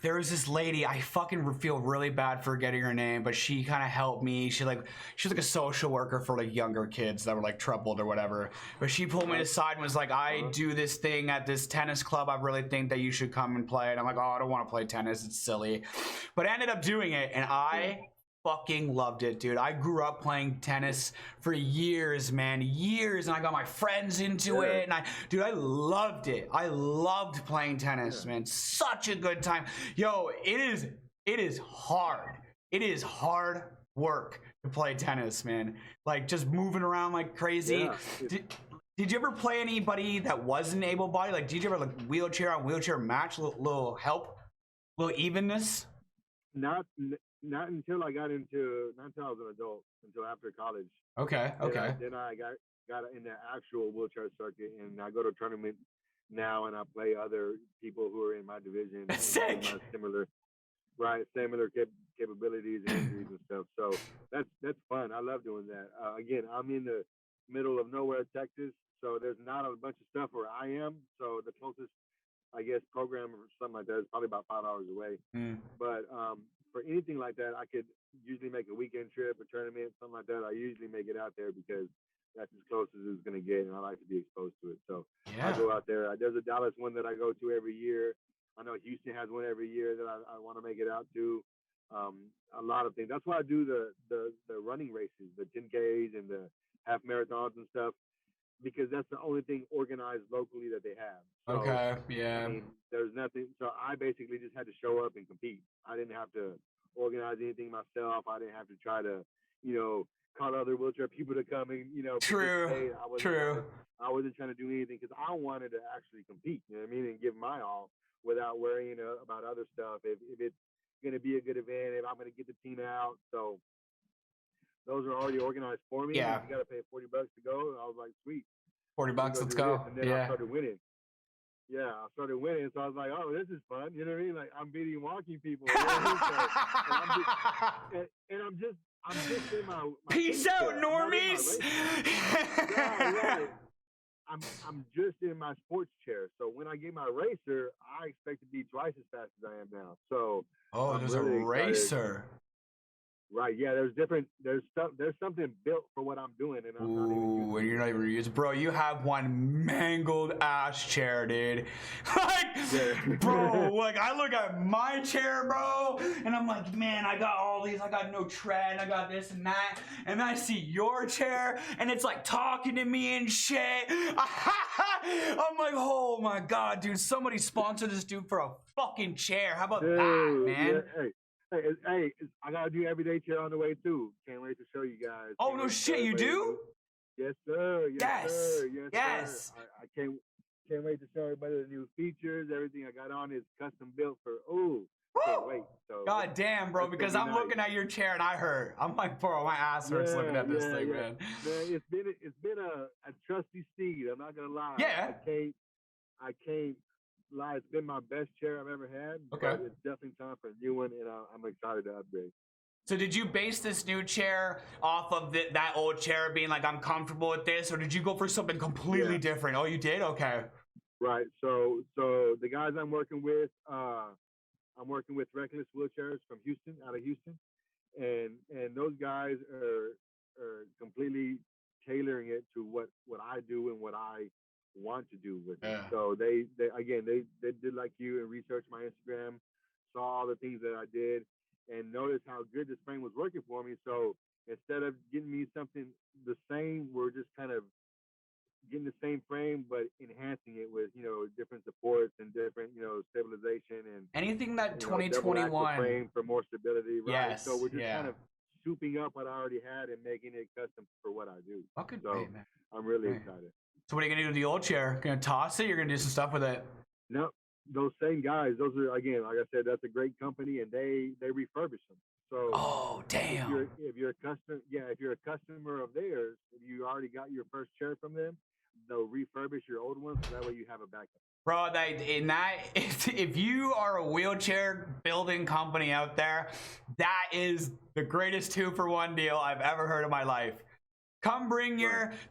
there was this lady, I fucking feel really bad for getting her name, but she kind of helped me. She was like a social worker for like younger kids that were like troubled or whatever. But she pulled me aside and was like, I do this thing at this tennis club. I really think that you should come and play. And I'm like, oh, I don't want to play tennis. It's silly. But I ended up doing it, and I fucking loved it, dude. I grew up playing tennis for years, man, years, and I got my friends into it, and I loved it. I loved playing tennis, man. Such a good time. Yo, it is hard. It is hard work to play tennis, man. Like, just moving around like crazy. Did you ever play anybody that wasn't able-bodied? Like, did you ever like wheelchair on wheelchair match, little help, little evenness? Not until I was an adult, until after college. Okay. Then I got in the actual wheelchair circuit, and I go to tournaments now, and I play other people who are in my division. That's sick. My similar capabilities and injuries and stuff. So that's fun. I love doing that. Again, I'm in the middle of nowhere, Texas, so there's not a bunch of stuff where I am. So the closest, I guess, program or something like that is probably about 5 hours away. But for anything like that, I could usually make a weekend trip, a tournament, something like that. I usually make it out there because that's as close as it's going to get, and I like to be exposed to it. So I go out there. There's a Dallas one that I go to every year. I know Houston has one every year that I want to make it out to. A lot of things. That's why I do the running races, the 10Ks and the half marathons and stuff, because that's the only thing organized locally that they have. So, okay, yeah. I mean, there's nothing. So I basically just had to show up and compete. I didn't have to organize anything myself. I didn't have to try to, call other wheelchair people to come and, True. I wasn't trying to do anything because I wanted to actually compete, you know what I mean, and give my all without worrying about other stuff. If it's going to be a good event, if I'm going to get the team out. So those are already organized for me. Yeah. You got to pay $40 to go. I was like, sweet. $40, let's go. And then I started winning. Yeah, I started winning, so I was like, "Oh, this is fun." You know what I mean? Like I'm beating walking people. You know what I mean? And I'm just in my peace out, normies. Right. I'm just in my sports chair. So when I get my racer, I expect to be twice as fast as I am now. So there's really a racer. Right, yeah, there's something built for what I'm doing, and I'm not even using it. And you're not even using, bro. You have one mangled ass chair, dude. Bro, like I look at my chair, bro, and I'm like, man, I got all these, I got no tread, I got this and that, and then I see your chair, and it's like talking to me and shit. I'm like, oh my god, dude, somebody sponsor this dude for a fucking chair. How about that, man? Yeah, Hey, I gotta do everyday chair on the way too. Can't wait to show you guys. Oh no shit, you do? Yes, sir. Yes. Sir. I can't wait to show everybody the new features. Everything I got on is custom built for. Can't wait. So god damn, bro, because I'm looking at your chair and I hurt. I'm like, bro, my ass hurts looking at this thing, man. Man, it's been a trusty steed. I'm not gonna lie. Yeah. I can't lie. It's been my best chair I've ever had. Okay. But it's definitely time for a new one, and I'm excited to upgrade. So did you base this new chair off of that old chair being like, I'm comfortable with this, or did you go for something completely different? Oh, you did? Okay. Right. So the guys I'm working with Reckless Wheelchairs from Houston, out of Houston, and those guys are completely tailoring it to what I do and what I want to do with it. So they did like you and researched my Instagram, saw all the things that I did, and noticed how good this frame was working for me. So instead of getting me something the same, we're just kind of getting the same frame but enhancing it with different supports and different stabilization and anything that 2021 frame for more stability. Right. Yes. So we're just kind of souping up what I already had and making it custom for what I do. Okay, so man. I'm really excited. So what are you gonna do with the old chair? Gonna toss it? You're gonna do some stuff with it? No, those same guys. Those are, again, like I said, that's a great company, and they refurbish them. So oh damn. If you're a customer of theirs, if you already got your first chair from them, they'll refurbish your old ones. So that way you have a backup. Bro, if you are a wheelchair building company out there, that is the greatest 2-for-1 deal I've ever heard in my life. Come bring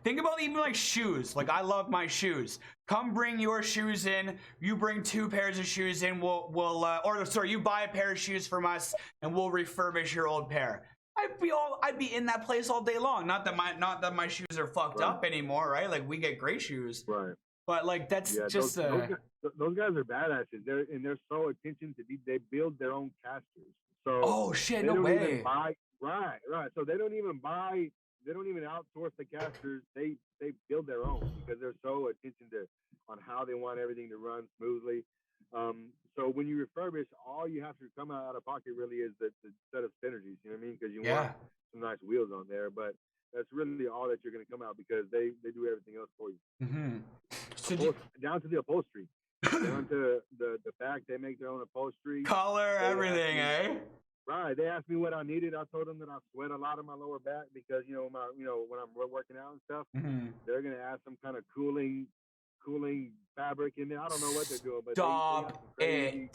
think about even like shoes. Like I love my shoes. Come bring your shoes in. You bring 2 pairs of shoes in. You buy a pair of shoes from us and we'll refurbish your old pair. I'd be in that place all day long. Not that my shoes are fucked up anymore, right? Like we get great shoes. Right. But like that's just those guys are badasses. They're so attention to they build their own casters. So oh shit, no way. Right. So they don't even outsource the casters. They build their own because they're so attention on how they want everything to run smoothly. So when you refurbish, all you have to come out of pocket really is the set of synergies. You know what I mean? Because you want some nice wheels on there, but that's really all that you're going to come out because they do everything else for you. Mm-hmm. So down to the upholstery, down to the back, they make their own upholstery, color, everything, Right. They asked me what I needed. I told them that I sweat a lot in my lower back because when I'm working out and stuff, they're gonna add some kind of cooling fabric in there. I don't know what they're doing, but they got some crazy.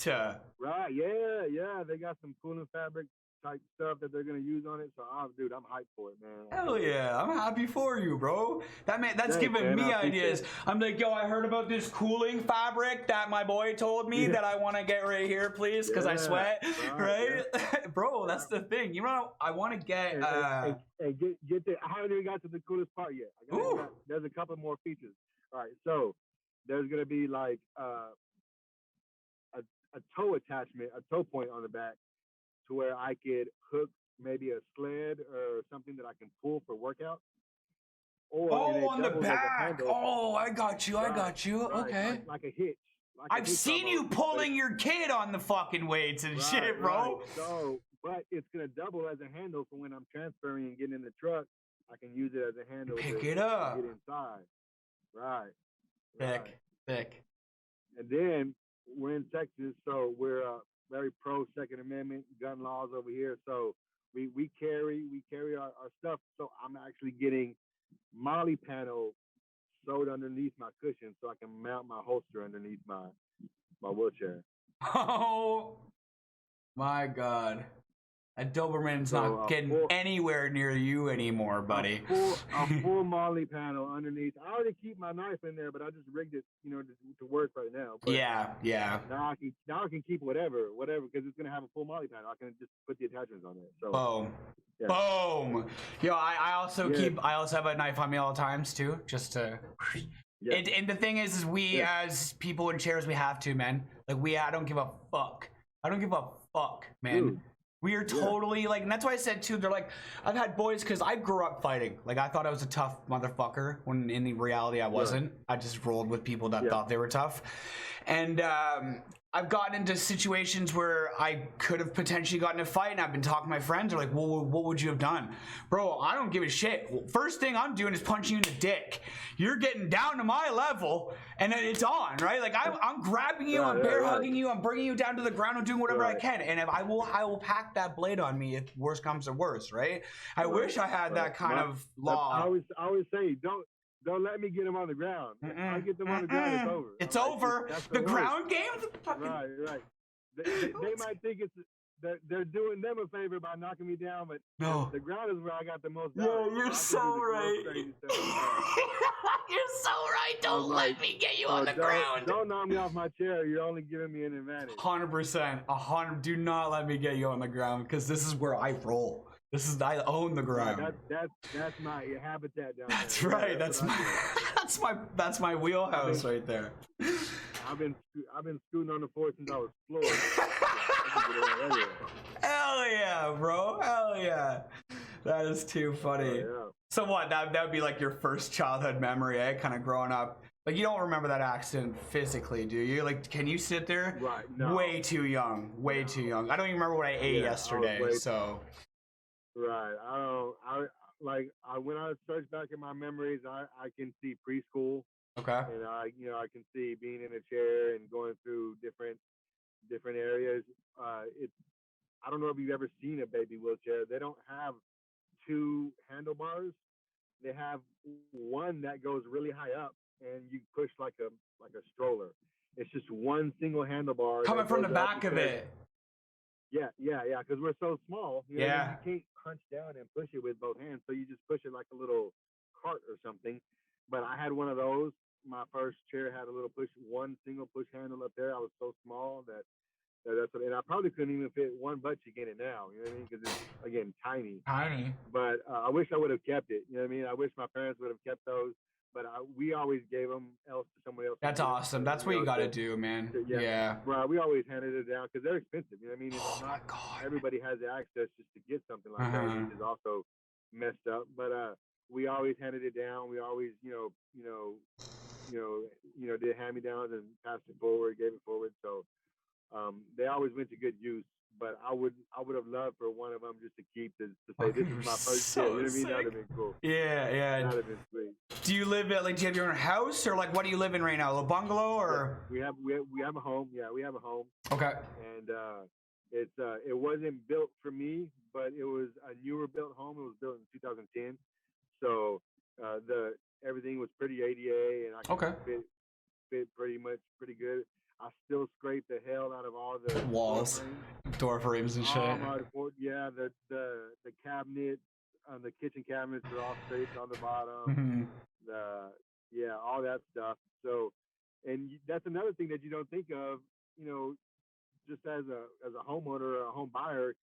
Right. Yeah. They got some cooling fabric type stuff that they're gonna use on it. So, dude, I'm hyped for it, man. Hell yeah, I'm happy for you, bro. That's giving me ideas. I'm like, yo, I heard about this cooling fabric that my boy told me that I want to get right here, please, because I sweat, right? Yeah. Bro, that's the thing. You know, I want to get. Get the. I haven't even got to the coolest part yet. There's a couple more features. All right, so there's gonna be like a toe attachment, a toe point on the back, to where I could hook maybe a sled or something that I can pull for workout. Or on the back. Oh, I got you. Right, I got you. right, Okay. Like a hitch. I've seen you pulling your kid on the fucking weights and shit, bro. Right. So, but it's gonna double as a handle for when I'm transferring and getting in the truck. I can use it as a handle. Pick it up. Get inside. Right. Thick. And then we're in Texas, so we're very pro Second Amendment gun laws over here. So we carry our stuff. So I'm actually getting molly panel sewed underneath my cushion so I can mount my holster underneath my wheelchair. Oh my God. A Doberman's not getting anywhere near you anymore, buddy. A full molly panel underneath. I already keep my knife in there, but I just rigged it, to work right now. But yeah. Now I can keep whatever, because it's gonna have a full molly panel. I can just put the attachments on it. So boom. Yeah. Boom. Yo, I also have a knife on me all the times too, just to. Yeah. And the thing is we as people in chairs, we have to, man. Like I don't give a fuck. I don't give a fuck, man. Dude. We are totally like, and that's why I said too, they're like, I've had boys, because I grew up fighting. Like, I thought I was a tough motherfucker when in reality I wasn't. I just rolled with people that thought they were tough. And I've gotten into situations where I could have potentially gotten in a fight, and I've been talking to my friends. They're like, well, what would you have done? Bro, I don't give a shit. First thing I'm doing is punching you in the dick. You're getting down to my level, and then it's on, right? Like, I'm grabbing you, I'm bear hugging you, I'm bringing you down to the ground, and doing whatever I can. And if I will pack that blade on me if worse comes to worse, right? I wish I had that kind of law. I always say, don't let me get them on the ground. If I get them on the ground, it's over. It's over. The ground game? Right. They might think they're doing them a favor by knocking me down, but the ground is where I got the most value. Yeah, you're so right. You're so right. Don't let me get you on the ground. Don't knock me off my chair. You're only giving me an advantage. 100%. Do not let me get you on the ground, because this is where I roll. I own the ground. That's my habitat down that's there. Right. That's my wheelhouse right there. I've been scooting on the floor since I was floor. Hell yeah, bro. Hell yeah. That is too funny. So what? That would be like your first childhood memory, kind of growing up. Like, you don't remember that accident physically, do you? Like, can you sit there? Right. No. Way too young. Too young. I don't even remember what I ate yesterday. Right. When I search back in my memories, I can see preschool. Okay. And I can see being in a chair and going through different areas. I don't know if you've ever seen a baby wheelchair. They don't have two handlebars. They have one that goes really high up, and you push like a stroller. It's just one single handlebar coming from the back of it. Yeah, because we're so small. You can't punch down and push it with both hands, so you just push it like a little cart or something. But I had one of those. My first chair had a little one single push handle up there. I was so small that's what, and I probably couldn't even fit one butt cheek in it now. You know what I mean? Because it's, again, tiny. But I wish I would have kept it. You know what I mean? I wish my parents would have kept those. But we always gave them to somebody else. That's awesome. That's what you got to do, man. Yeah. Right. We always handed it down because they're expensive. You know what I mean? It's not everybody has the access just to get something like that, which is also messed up. But we always handed it down. We always, did hand-me-downs and passed it forward, gave it forward. So they always went to good use. But I would have loved for one of them just to keep to say this is my first kid. You know what I mean? That would have been cool. Yeah. That would have been sweet. Do you live at do you have your own house, or what do you live in right now? A bungalow or? Yeah, we have a home. Yeah, we have a home. Okay. And it wasn't built for me, but it was a newer built home. It was built in 2010, so the everything was pretty ADA, and I could fit pretty good. I still scrape the hell out of all the walls, door frames and shit. Yeah, the cabinets, the kitchen cabinets are all scraped on the bottom. All that stuff. So, and that's another thing that you don't think of, just as a homeowner or a home buyer,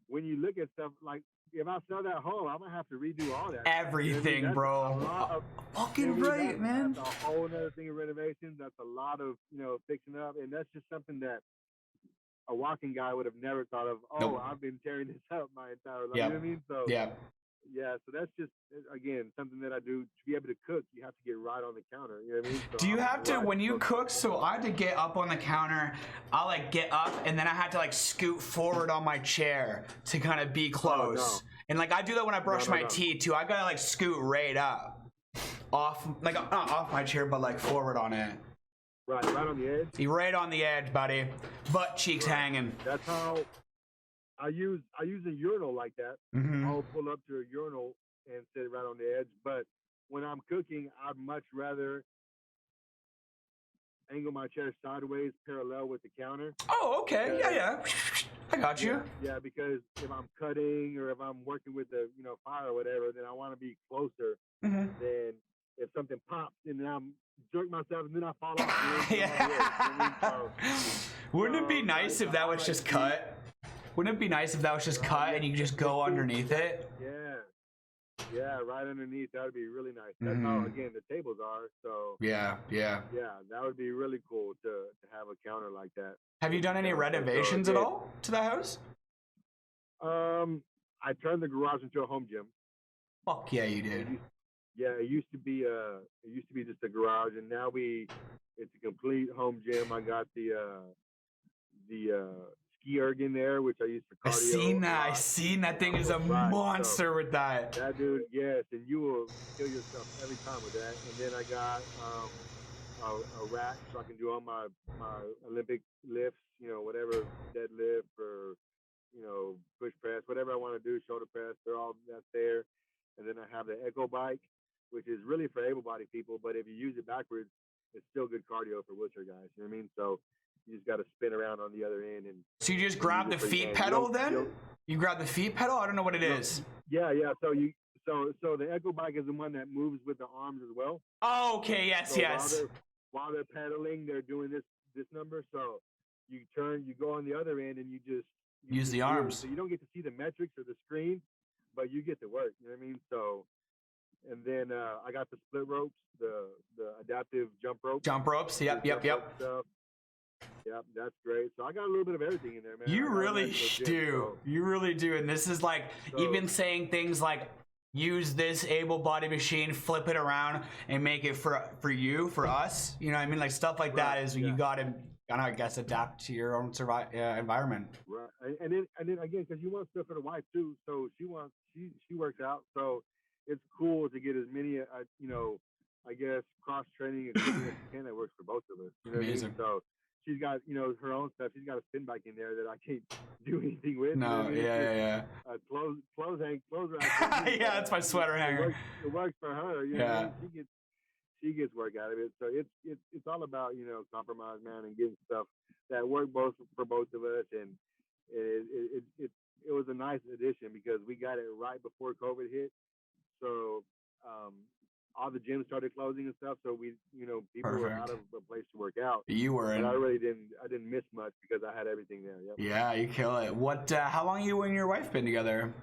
when you look at stuff like, if I sell that home, I'm gonna have to redo all that. Everything, bro. Fucking right, man. That's a whole other thing of renovations. That's a lot of fixing up, and that's just something that a walking guy would have never thought of. I've been tearing this up my entire life. You know what I mean? So yeah, so that's just, again, something that I do. To be able to cook, you have to get right on the counter. You know what I mean? So do you have to, when you cook, so I had to get up on the counter, I'll like get up and then I had to like scoot forward on my chair to kind of be close. No. And like I do that when I brush my teeth too. I gotta like scoot right up. Not off my chair, but like forward on it. Right on the edge? You're right on the edge, buddy. Butt cheeks hanging. That's how I use a urinal like that. I'll pull up to a urinal and sit right on the edge. But when I'm cooking, I'd much rather angle my chair sideways, parallel with the counter. Oh, okay. Yeah. I got you. Yeah, because if I'm cutting or if I'm working with the fire or whatever, then I want to be closer than if something pops and then I'm jerk myself and then I fall off. Wouldn't it be nice if that was just cut? Wouldn't it be nice if that was just cut and you could just go underneath it? Yeah, right underneath. That would be really nice. That's how, again, the tables are. So yeah, that would be really cool to have a counter like that. Have you done any renovations at all to the house? I turned the garage into a home gym. Fuck yeah, you did. It used to be just a garage, and now it's a complete home gym. I got the ski erg in there, which I use for cardio. I seen that thing is a monster with that. That dude, yes, and you will kill yourself every time with that. And then I got a rack so I can do all my Olympic lifts, whatever, deadlift or push press, whatever I want to do, shoulder press. That's there. And then I have the Echo bike, which is really for able-bodied people, but if you use it backwards, it's still good cardio for wheelchair guys. You know what I mean? So you just got to spin around on the other end. And so you just grab the feet pedal then? You grab the feet pedal? I don't know what it is. Yeah. So the Echo bike is the one that moves with the arms as well. Oh, okay. Yes. While they're pedaling, they're doing this number. So you go on the other end, and you use the arms. So you don't get to see the metrics or the screen, but you get to work. You know what I mean? So. And then I got the split ropes, the adaptive jump ropes. Yep. Stuff. Yep, that's great. So I got a little bit of everything in there, man. You really do. You really do. And this is like even saying things like use this able-bodied machine, flip it around, and make it for us. You know what I mean? Like stuff like that is you got to I guess adapt to your own environment. Right. And then again, because you want stuff for the wife too. So she works out. So it's cool to get as many, I guess, cross training as you can that works for both of us. You know Amazing. What I mean? So she's got, her own stuff. She's got a spin bike in there that I can't do anything with. No, yeah. Clothes rack. Yeah, that's my sweater hanger. It works for her. You know, she gets work out of it. So it's all about compromise, man, and getting stuff that work for both of us. And it was a nice addition because we got it right before COVID hit. So all the gyms started closing and stuff. So people were out of a place to work out. You were. And I didn't miss much because I had everything there. Yep. Yeah, you kill it. What? How long you and your wife been together?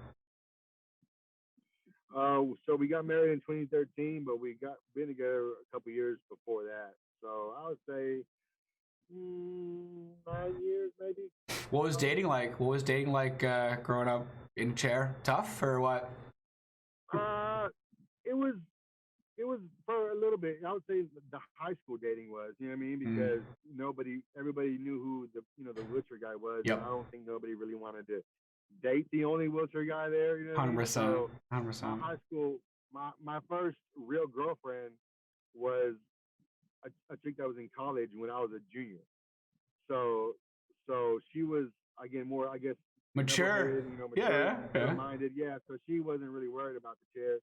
So we got married in 2013, but we been together a couple years before that. So I would say 9 years maybe. What was dating like? Growing up in a chair? Tough or what? It was for a little bit. I would say the high school dating was, you know what I mean? Because everybody knew who the wheelchair guy was. Yep. And I don't think nobody really wanted to date the only wheelchair guy there. You know what 100%. So 100%. High school, my first real girlfriend was a chick that was in college when I was a junior. So she was again, more, I guess, mature, minded. Yeah, so she wasn't really worried about the chair,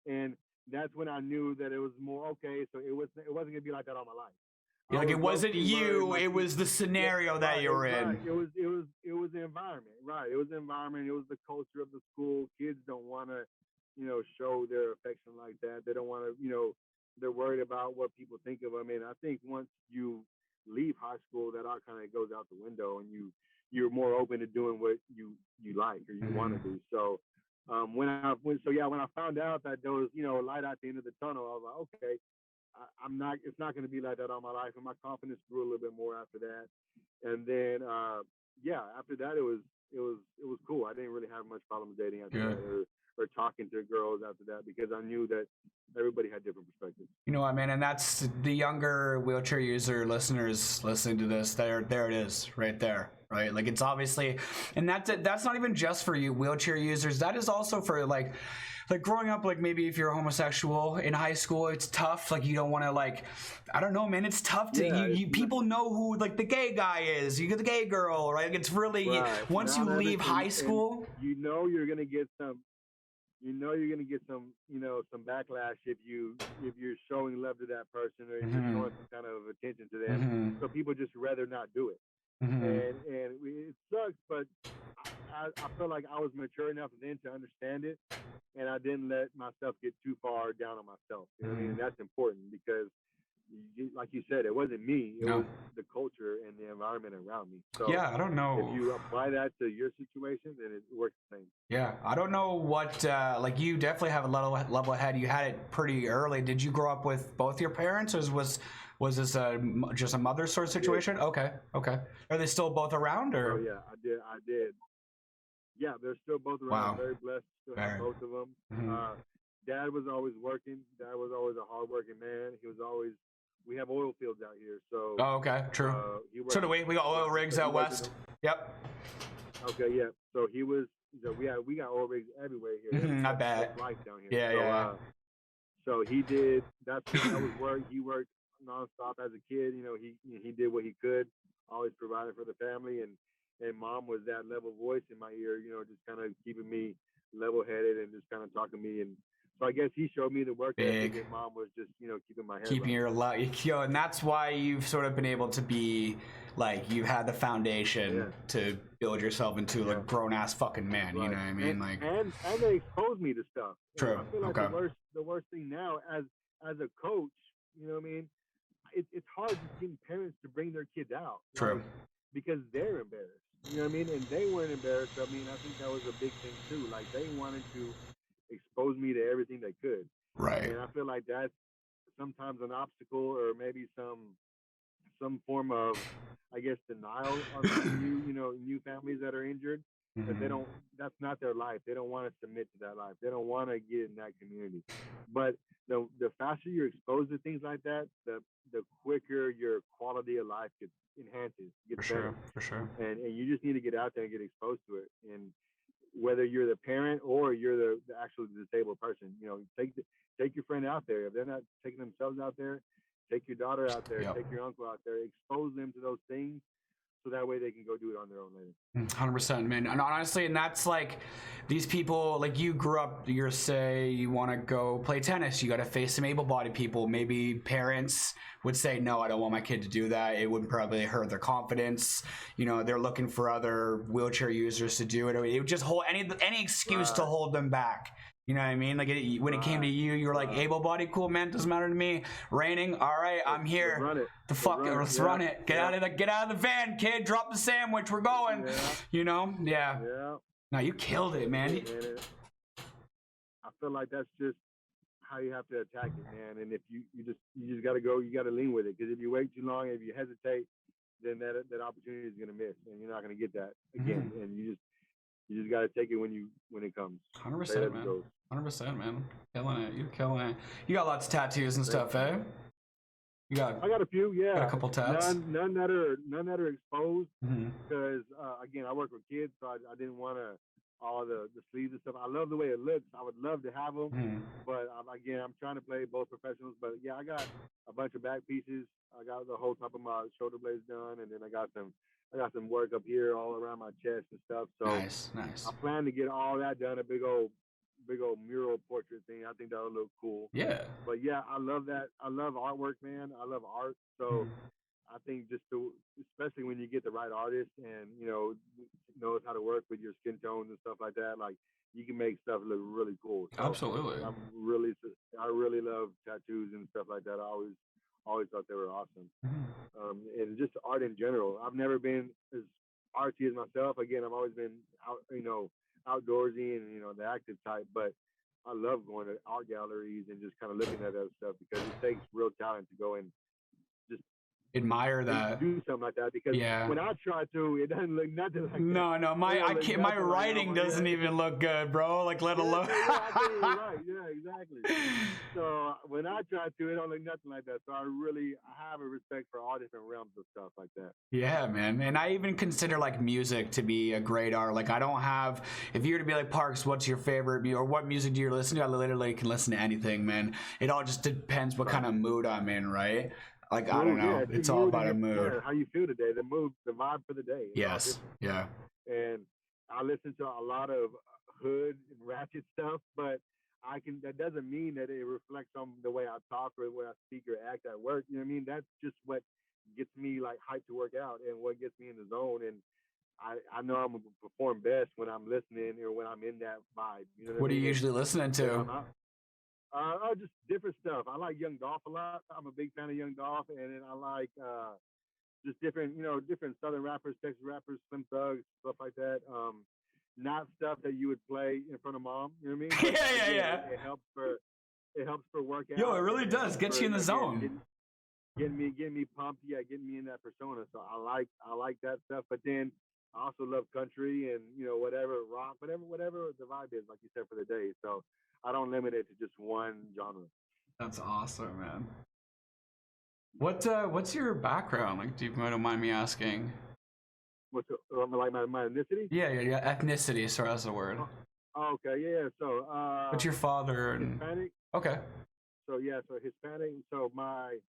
and that's when I knew that it was more okay. So it wasn't gonna be like that all my life. Yeah, like it wasn't you, it was the scenario that you were in. Right. It was the environment, right? It was the environment. It was the culture of the school. Kids don't want to, show their affection like that. They don't want to, they're worried about what people think of them. And I think once you leave high school, that all kind of goes out the window, and you're more open to doing what you like or you want to do. So when I found out that there was, light at the end of the tunnel, I was like, okay. It's not going to be like that all my life. And my confidence grew a little bit more after that. And then, after that, it was cool. I didn't really have much problem dating after that or talking to girls after that, because I knew that everybody had different perspectives. You know what, man? And that's the younger wheelchair user listeners listening to this. There it is right there. Right, like it's obviously, and that's not even just for you wheelchair users. That is also for like growing up, like maybe if you're homosexual in high school, it's tough. Like you don't want to, like, I don't know, man. It's tough to people know who like the gay guy is. You get the gay girl, right? Like it's really once you leave high school, you're gonna get some. You're gonna get some, some backlash if you're showing love to that person or you're showing some kind of attention to them. So people just rather not do it. And it sucks, but I felt like I was mature enough then to understand it, and I didn't let myself get too far down on myself. You know what I mean? And that's important because, like you said, it wasn't me. It was the culture and the environment around me. So yeah, I don't know. If you apply that to your situation, then it works the same. Yeah, I don't know what, like you definitely have a level head. You had it pretty early. Did you grow up with both your parents, or was this just a mother sort of situation? Okay. Are they still both around, or? Oh yeah, I did. Yeah, they're still both around. Wow. I'm very blessed to have both of them. Dad was always working. Dad was always a hardworking man. We have oil fields out here, so. Oh, okay, true. So do we. We got oil rigs out west. Yep. Okay, yeah. So he was. We got oil rigs everywhere here. I bet. That's life down here. Yeah. So he did. That was work. He worked nonstop as a kid. He did what he could. Always provided for the family, and mom was that level voice in my ear. just kind of keeping me level-headed and just kind of talking to me. And so I guess he showed me the work ethic, and mom was just keeping my head. Keeping your and that's why you've sort of been able to be like you've had the foundation to build yourself into a grown-ass fucking man. Right. You know what I mean? And they exposed me to stuff. True. I feel like the worst thing now as a coach, you know what I mean? It's hard to getting parents to bring their kids out. True. Because they're embarrassed. You know what I mean? And they weren't embarrassed. I mean, I think that was a big thing too. Like they wanted to expose me to everything they could. Right. And I feel like that's sometimes an obstacle, or maybe some form of, I guess, denial on new families that are injured. But they don't. That's not their life. They don't want to submit to that life. They don't want to get in that community. But the faster you're exposed to things like that, the quicker your quality of life gets better. For sure. And you just need to get out there and get exposed to it. And whether you're the parent or you're the actual disabled person, take your friend out there. If they're not taking themselves out there, take your daughter out there, take your uncle out there, expose them to those things. So that way they can go do it on their own later. 100%, man. And honestly, and that's like these people, like you grew up, you want to go play tennis, you got to face some able-bodied people. Maybe parents would say, no, I don't want my kid to do that. It would probably hurt their confidence. They're looking for other wheelchair users to do it. It would just hold any excuse to hold them back. You know what I mean? Like when it came to you, you were like able-bodied, cool, man. Doesn't matter to me. Raining, all right, I'm here. Run it. Let's run it. Get out of the van, kid. Drop the sandwich. We're going. Yeah. No, you killed it, man. I feel like that's just how you have to attack it, man. And if you just gotta go, you gotta lean with it. Because if you wait too long, if you hesitate, then that opportunity is gonna miss, and you're not gonna get that again. And you just gotta take it when it comes. 100%, man. 100%, man. Killing it. You're killing it. You got lots of tattoos and stuff, eh? I got a few, yeah. Got a couple tats. None that are exposed because again, I work with kids, so I didn't want to all the sleeves and stuff. I love the way it looks. I would love to have them, but again, I'm trying to play both professionals. But yeah, I got a bunch of back pieces. I got the whole top of my shoulder blades done, and then I got some work up here all around my chest and stuff. So nice. I plan to get all that done. A big old mural portrait thing. I think that'll look cool. Yeah. But yeah, I love that. I love artwork, man. I love art. So I think especially when you get the right artist and knows how to work with your skin tones and stuff like that, like you can make stuff look really cool. So absolutely. I really love tattoos and stuff like that. I always thought they were awesome. And just art in general. I've never been as artsy as myself. Again, I've always been outdoorsy and the active type, but I love going to art galleries and just kind of looking at that stuff because it takes real talent to go and just admire that, do something like that, because when I try to, it doesn't look nothing like that. No, my writing doesn't even look good, bro. Like, let alone. Right, yeah, exactly. So when I try to, it don't look nothing like that. So I have a respect for all different realms of stuff like that. Yeah, man. And I even consider like music to be a great art. Like, I don't have, if you were to be like, Parks, what's your favorite or what music do you listen to? I literally can listen to anything, man. It all just depends what kind of mood I'm in, right? Like, I don't know. It's all about a mood. How you feel today, the mood, the vibe for the day. Yes. Yeah. And I listen to a lot of hood and ratchet stuff, but that doesn't mean that it reflects on the way I talk or the way I speak or act at work. You know what I mean? That's just what gets me like hyped to work out and what gets me in the zone. And I know I'm gonna perform best when I'm listening or when I'm in that vibe. You know what are you usually listening to? Just different stuff. I like Young Dolph a lot. I'm a big fan of Young Dolph, and then I like just different Southern rappers, Texas rappers, Slim Thugs, stuff like that. Not stuff that you would play in front of mom. You know what I mean? Yeah. It helps for workout. Yo, it really does get you in the zone. Getting me pumped. Yeah, getting me in that persona. So I like that stuff. But then I also love country and whatever rock, whatever the vibe is, like you said, for the day. So I don't limit it to just one genre. That's awesome, man. What's your background? Like, if you don't mind me asking. What's like my ethnicity? Yeah, ethnicity. Sorry, that's the word. Oh, okay, yeah. So what's your father and Hispanic? Okay. So Hispanic. So I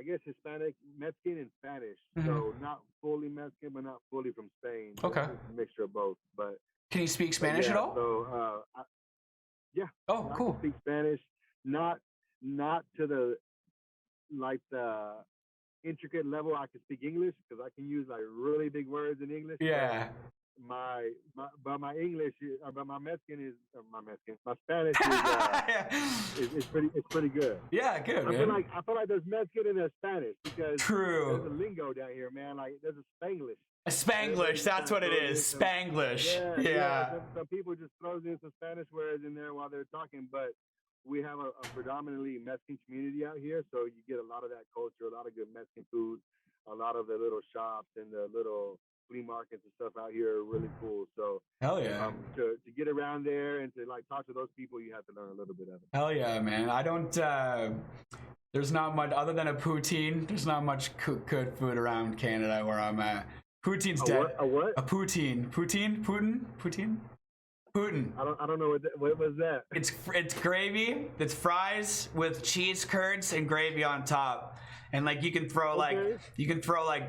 guess Hispanic, Mexican, and Spanish. So not fully Mexican, but not fully from Spain. Okay. It's a mixture of both. But can you speak Spanish at all? So yeah. Oh, cool. I can speak Spanish, not to the intricate level. I can speak English because I can use like really big words in English. Yeah. My English, but my Mexican is my Spanish is pretty good. Yeah, good. I feel like there's Mexican and there's Spanish because there's a lingo down here, man. Like there's a Spanglish. A Spanglish, that's what it is. Spanglish. Yeah. Some people just throw in some Spanish words in there while they're talking, but we have a predominantly Mexican community out here, so you get a lot of that culture, a lot of good Mexican food, a lot of the little shops and the little flea markets and stuff out here are really cool. So hell yeah. To get around there and to like talk to those people, you have to learn a little bit of it. Hell yeah, man. I don't there's not much other than a poutine. There's not much good food around Canada where I'm at. Poutine's dead. A what? A poutine. Putin? I don't know what was that. It's gravy. It's fries with cheese curds and gravy on top. And like you can throw like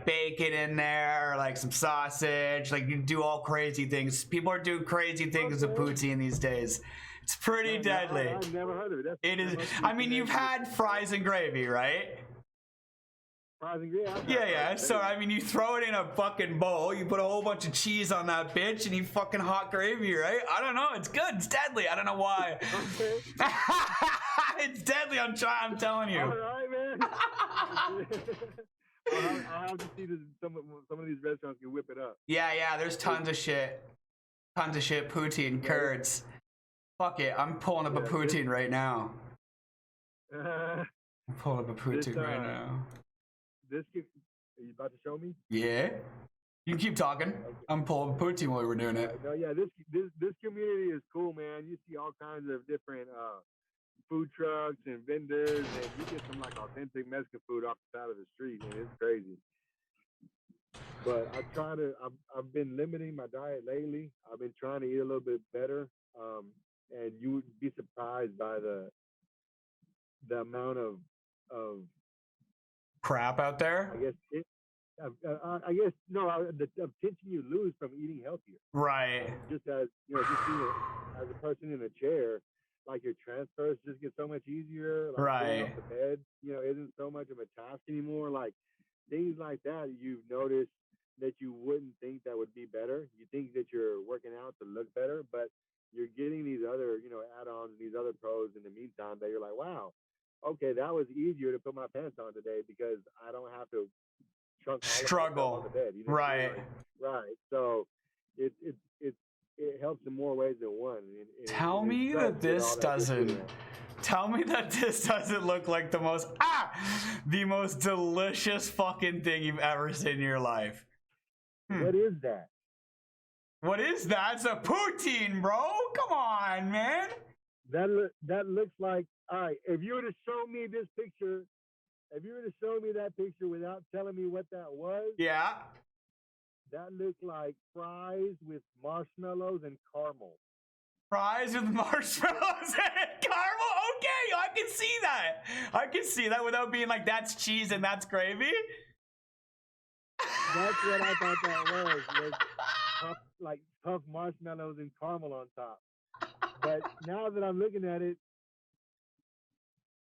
bacon in there, or like some sausage. Like you can do all crazy things. People are doing crazy things with poutine these days. It's pretty deadly. I've never heard of it. It is. I mean, you've had fries and gravy, right? Yeah. So I mean, you throw it in a fucking bowl, you put a whole bunch of cheese on that bitch, and you fucking hot gravy, right? I don't know. It's good. It's deadly. I don't know why. Okay. It's deadly. I'm telling you. All right, man. I'll have to see some of these restaurants can whip it up. Yeah. There's tons of shit. Poutine, curds. Fuck it. I'm pulling up a poutine right now. I'm pulling up a poutine right now. Are you about to show me? Yeah. You can keep talking. Okay. I'm pulling poutine while we're doing it. No, yeah, this community is cool, man. You see all kinds of different food trucks and vendors, and you get some like authentic Mexican food off the side of the street, and it's crazy. But I've been limiting my diet lately. I've been trying to eat a little bit better. And you would be surprised by the amount of crap out there. I guess no, the tension you lose from eating healthier. Right. Just as just being as a person in a chair, like your transfers just get so much easier. Like right. Off the bed, isn't so much of a task anymore. Like things like that, you've noticed that you wouldn't think that would be better. You think that you're working out to look better, but you're getting these other, add-ons, these other pros in the meantime that you're like, wow, okay, that was easier to put my pants on today because I don't have to struggle on the bed. Right. Right. So it helps in more ways than one. Tell me that this doesn't. Tell me that this doesn't look like the most delicious fucking thing you've ever seen in your life. What is that? What is that? It's a poutine, bro. Come on, man. That looks like, all right, if you were to show me this picture, that picture without telling me what that was. Yeah. That looked like fries with marshmallows and caramel. Fries with marshmallows and caramel? Okay, I can see that. I can see that without being like, that's cheese and that's gravy. That's what I thought that was tough marshmallows and caramel on top. But now that I'm looking at it,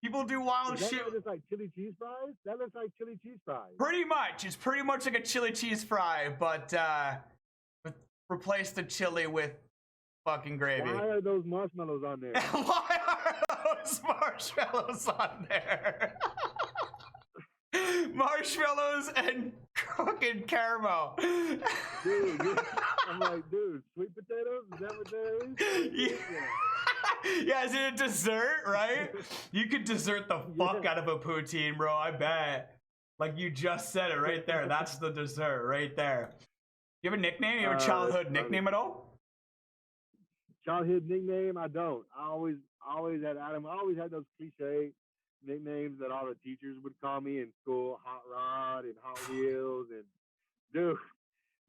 people do wild shit. That looks like chili cheese fries? That looks like chili cheese fries. Pretty much. It's pretty much like a chili cheese fry, but replace the chili with fucking gravy. Why are those marshmallows on there? Why are those marshmallows on there? Marshmallows and fucking caramel. Dude, I'm like, dude, sweet potatoes? Is that what that is? Yeah, is it a dessert, right? You could dessert the fuck out of a poutine, bro, I bet. Like you just said it right there. That's the dessert right there. You have a nickname? You have a childhood nickname at all? Childhood nickname? I don't. I always had Adam. I always had those cliche nicknames that all the teachers would call me in school, Hot Rod and Hot Wheels, and dude,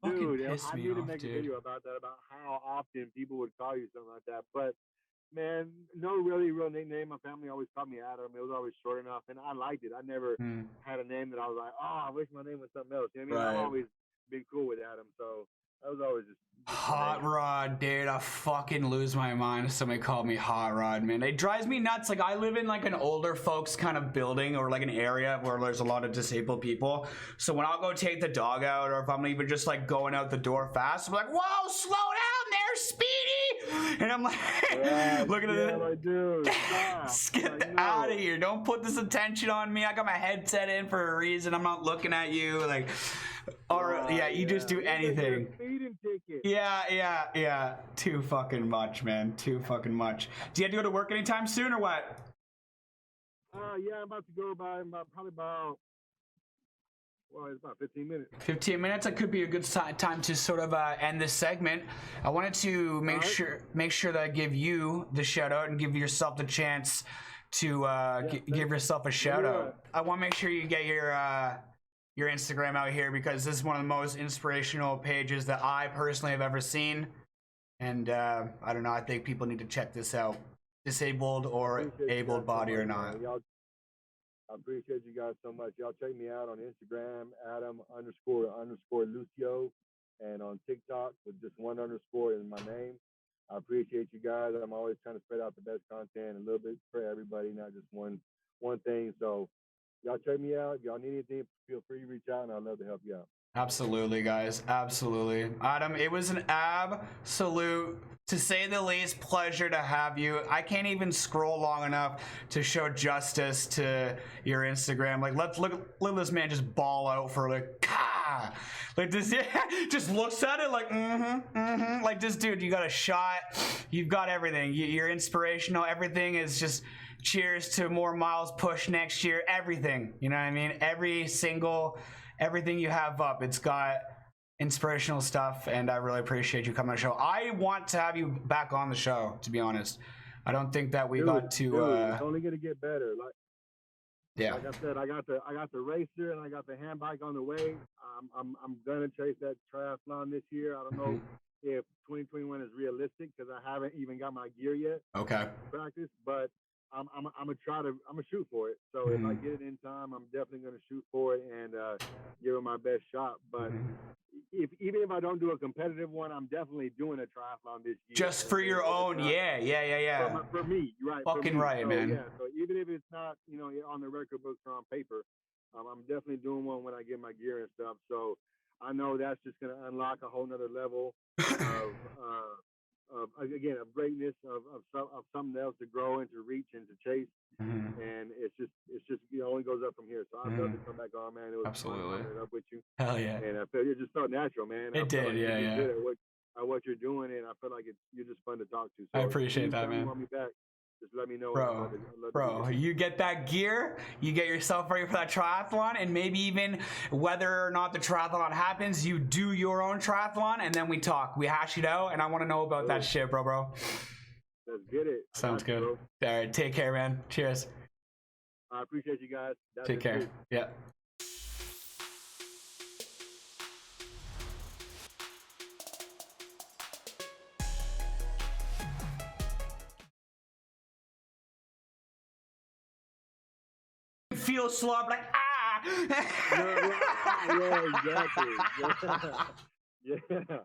I need to make a video about that, about how often people would call you something like that. But man, no really real nickname. My family always called me Adam. It was always short enough, and I liked it. I never had a name that I was like, oh, I wish my name was something else. You know what I mean? I've always been cool with Adam, so I was always just Hot Rod, dude. I fucking lose my mind if somebody called me Hot Rod, man. It drives me nuts. Like, I live in like an older folks kind of building or like an area where there's a lot of disabled people. So when I'll go take the dog out, or if I'm even just like going out the door fast, I'm like, whoa, slow down there, Speedy. And I'm like, looking at it. Like, dude, get out of here. Don't put this attention on me. I got my headset in for a reason. I'm not looking at you. Like, or you just do anything. Yeah. Too fucking much, man. Too fucking much. Do you have to go to work anytime soon or what? Yeah, I'm about to go by probably about, well, it's about 15 minutes. 15 minutes? That could be a good time to sort of end this segment. I wanted to make sure that I give you the shout out and give yourself the chance to give yourself a shout out. I want to make sure you get your Instagram out here, because this is one of the most inspirational pages that I personally have ever seen. And I don't know, I think people need to check this out, disabled or able body or not. I appreciate you guys so much. Y'all check me out on Instagram, Adam__Lucio, and on TikTok with just one underscore in my name. I appreciate you guys. I'm always trying to spread out the best content, a little bit for everybody, not just one thing. So y'all check me out. If y'all need anything, feel free to reach out, and I'd love to help you out. Absolutely, guys. Absolutely. Adam, it was an absolute, to say the least, pleasure to have you. I can't even scroll long enough to show justice to your Instagram. Like, let's look at this man just ball out for like this, just looks at it like, like, this dude, you got a shot, you've got everything. You're inspirational. Everything is just, cheers to more miles push next year. Everything, you know what I mean? Everything you have up, it's got inspirational stuff, and I really appreciate you coming on the show. I want to have you back on the show, to be honest. I don't think that we got to it's only gonna get better. Yeah. Like I said, I got the racer and I got the hand bike on the way. I'm gonna chase that triathlon this year. I don't know if 2021 is realistic because I haven't even got my gear yet. Okay. Practice, but I'm gonna shoot for it. So if I get it in time, I'm definitely gonna shoot for it and give it my best shot. But even if I don't do a competitive one, I'm definitely doing a triathlon this year. Just for your own, yeah. For me, right? Fucking right, so, man. Yeah. So even if it's not, on the record books or on paper, I'm definitely doing one when I get my gear and stuff. So I know that's just gonna unlock a whole nother level of greatness, of something else to grow and to reach and to chase. And it's just only goes up from here. So I'd love to come back on, man. It was absolutely fun up with you. Hell yeah. And I feel it just felt natural, man. It did, like yeah. Good at what you're doing, and I feel like you're just fun to talk to. So I appreciate that, man. You want me back? Just let me know. Bro, you get that gear, you get yourself ready for that triathlon, and maybe even whether or not the triathlon happens, you do your own triathlon, and then we talk. We hash it out, and I want to know about that shit, bro. Let's get it. Sounds good. Bro. All right, take care, man. Cheers. I appreciate you guys. Take care. Good. Yeah. Feel slow, I'm like, yeah, exactly. Yeah.